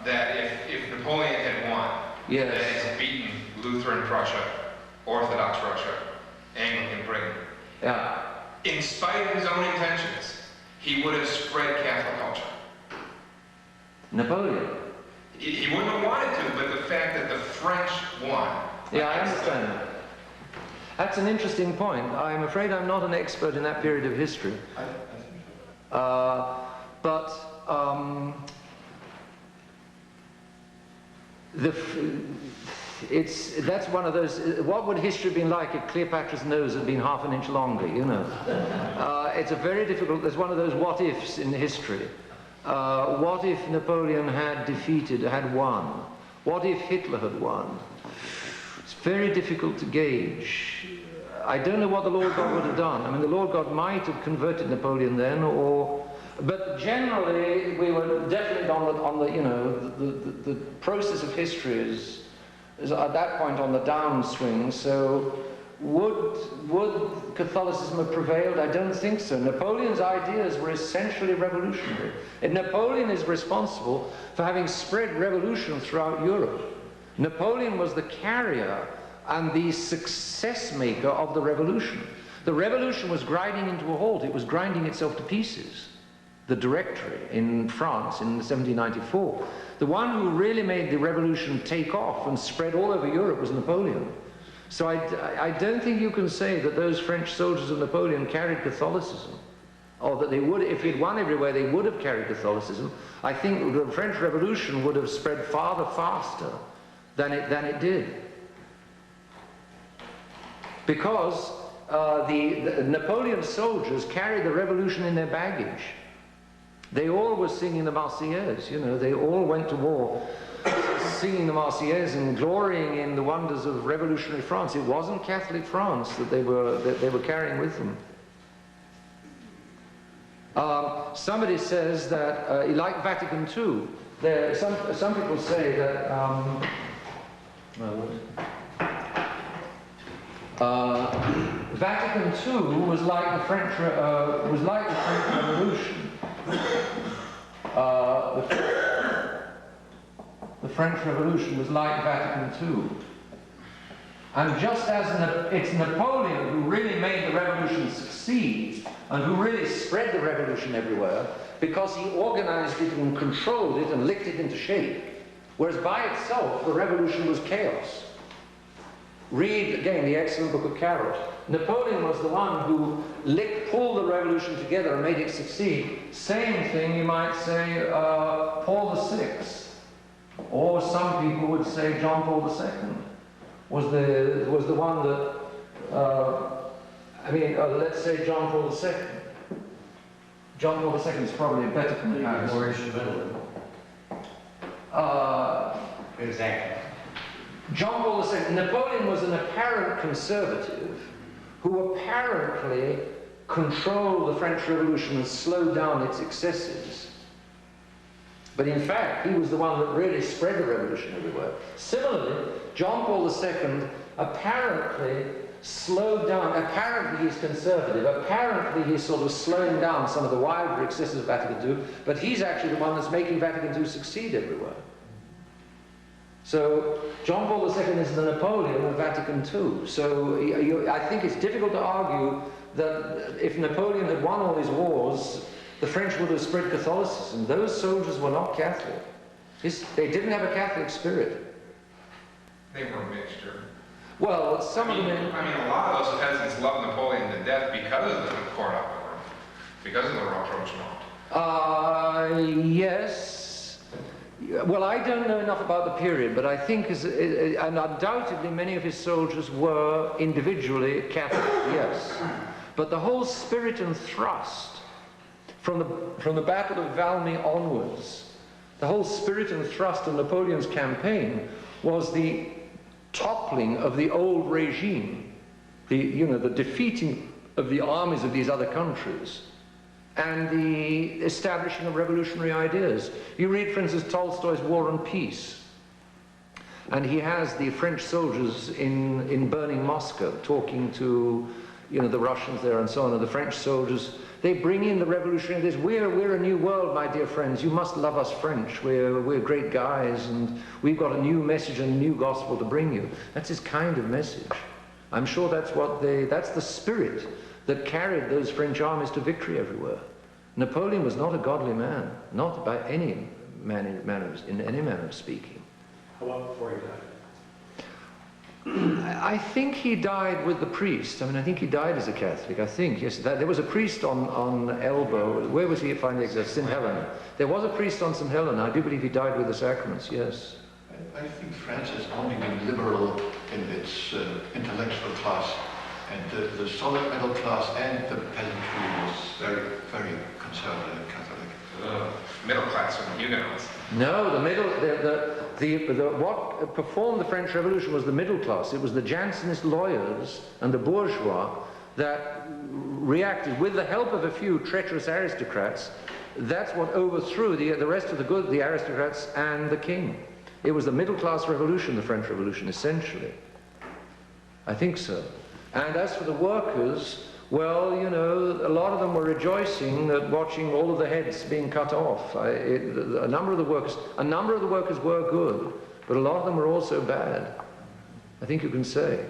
That if Napoleon had won, yes, that he's beaten Lutheran Prussia, Orthodox Russia, Anglican Britain. Yeah. In spite of his own intentions, he would have spread Catholic culture. Napoleon. He wouldn't have wanted to, but the fact that the French won. Yeah, I understand that. That's an interesting point. I'm afraid I'm not an expert in that period of history. That's one of those, what would history have been like if Cleopatra's nose had been half an inch longer, you know? It's a very difficult, there's one of those what ifs in history. What if Napoleon had won? What if Hitler had won? It's very difficult to gauge. I don't know what the Lord God would have done. I mean, the Lord God might have converted Napoleon then, but generally, we were definitely on the you know, the process of history is at that point on the downswing. So, would Catholicism have prevailed? I don't think so. Napoleon's ideas were essentially revolutionary. And Napoleon is responsible for having spread revolution throughout Europe. Napoleon was the carrier and the success maker of the revolution. The revolution was grinding into a halt. It was grinding itself to pieces. The Directory in France in 1794. The one who really made the revolution take off and spread all over Europe was Napoleon. So I don't think you can say that those French soldiers of Napoleon carried Catholicism, or that they would, if he'd won everywhere, they would have carried Catholicism. I think the French Revolution would have spread farther faster than it did. Because the Napoleon soldiers carried the revolution in their baggage. They all were singing the Marseillaise, you know, they all went to war singing the Marseillaise and glorying in the wonders of revolutionary France. It wasn't Catholic France that they were carrying with them. Somebody says that, like Vatican II, some people say that Vatican II was like the French Revolution. The French Revolution was like Vatican II. And just as it's Napoleon who really made the revolution succeed and who really spread the revolution everywhere because he organized it and controlled it and licked it into shape, whereas by itself the revolution was chaos. Read again the excellent book of Carroll. Napoleon was the one who pulled the revolution together and made it succeed. Same thing you might say Paul VI, or some people would say John Paul II was the one that let's say John Paul II. John Paul II is probably a better comparison. More instrumental. Exactly. John Paul II, Napoleon was an apparent conservative who apparently controlled the French Revolution and slowed down its excesses. But in fact, he was the one that really spread the revolution everywhere. Similarly, John Paul II apparently slowed down, apparently he's conservative, apparently he's sort of slowing down some of the wilder excesses of Vatican II, but he's actually the one that's making Vatican II succeed everywhere. So John Paul II is the Napoleon of Vatican II. So I think it's difficult to argue that if Napoleon had won all his wars, the French would have spread Catholicism. Those soldiers were not Catholic. They didn't have a Catholic spirit. They were a mixture. Well, some of them... a lot of those peasants loved Napoleon to death because of the court opera, because of the rapprochement. Yes. Well, I don't know enough about the period, but I think, and undoubtedly many of his soldiers were individually Catholic, yes. But the whole spirit and thrust, from the Battle of Valmy onwards, the whole spirit and thrust of Napoleon's campaign was the toppling of the old regime, the defeating of the armies of these other countries, and the establishing of revolutionary ideas. You read, for instance, Tolstoy's War and Peace, and he has the French soldiers in burning Moscow talking to the Russians there and so on, and the French soldiers, they bring in the revolutionary ideas. We're a new world, my dear friends. You must love us French. We're great guys, and we've got a new message and a new gospel to bring you. That's his kind of message. I'm sure that's the spirit that carried those French armies to victory everywhere. Napoleon was not a godly man, not by any manner of speaking. How about before he died? I think he died with the priest. I think he died as a Catholic, I think. Yes, there was a priest on Elbow. Where was he finally exiled? St. Helena. There was a priest on St. Helena. I do believe he died with the sacraments, yes. I think France has only been liberal in its intellectual class, and the solid middle class and the peasantry was very, very conservative and Catholic. Middle class and Huguenots. No, what performed the French Revolution was the middle class. It was the Jansenist lawyers and the bourgeois that reacted with the help of a few treacherous aristocrats. That's what overthrew the rest of the aristocrats and the king. It was the middle class revolution, the French Revolution, essentially. I think so. And as for the workers, well, a lot of them were rejoicing at watching all of the heads being cut off. A number of the workers were good, but a lot of them were also bad, I think you can say.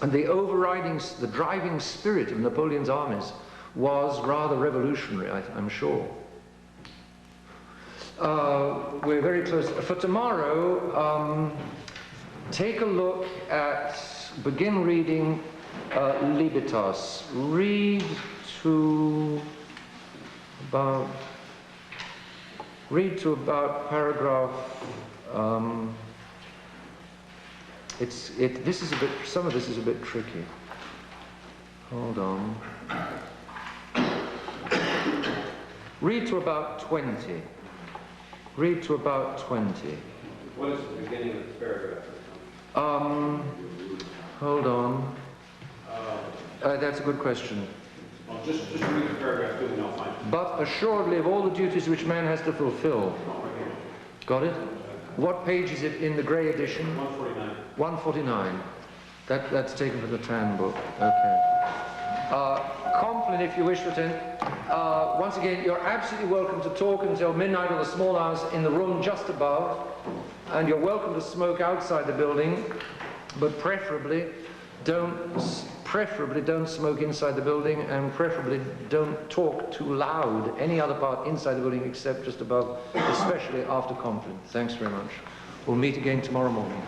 And the overriding, the driving spirit of Napoleon's armies was rather revolutionary, I'm sure. We're very close. For tomorrow, take a look at, begin reading Libitas. Read to about paragraph, this is a bit, some of this is a bit tricky. Hold on. Read to about 20. Read to about 20. What is the beginning of this paragraph? Hold on. That's a good question. Well, just read the paragraph too, and I'll find it. But assuredly of all the duties which man has to fulfill. Got it? What page is it in the grey edition? 149. 149. That's taken from the Tan book. Okay. Compline, if you wish to attend. Once again, you're absolutely welcome to talk until midnight or the small hours in the room just above. And you're welcome to smoke outside the building, but preferably don't smoke inside the building, and preferably don't talk too loud any other part inside the building except just above, especially after Compline. Thanks very much. We'll meet again tomorrow morning.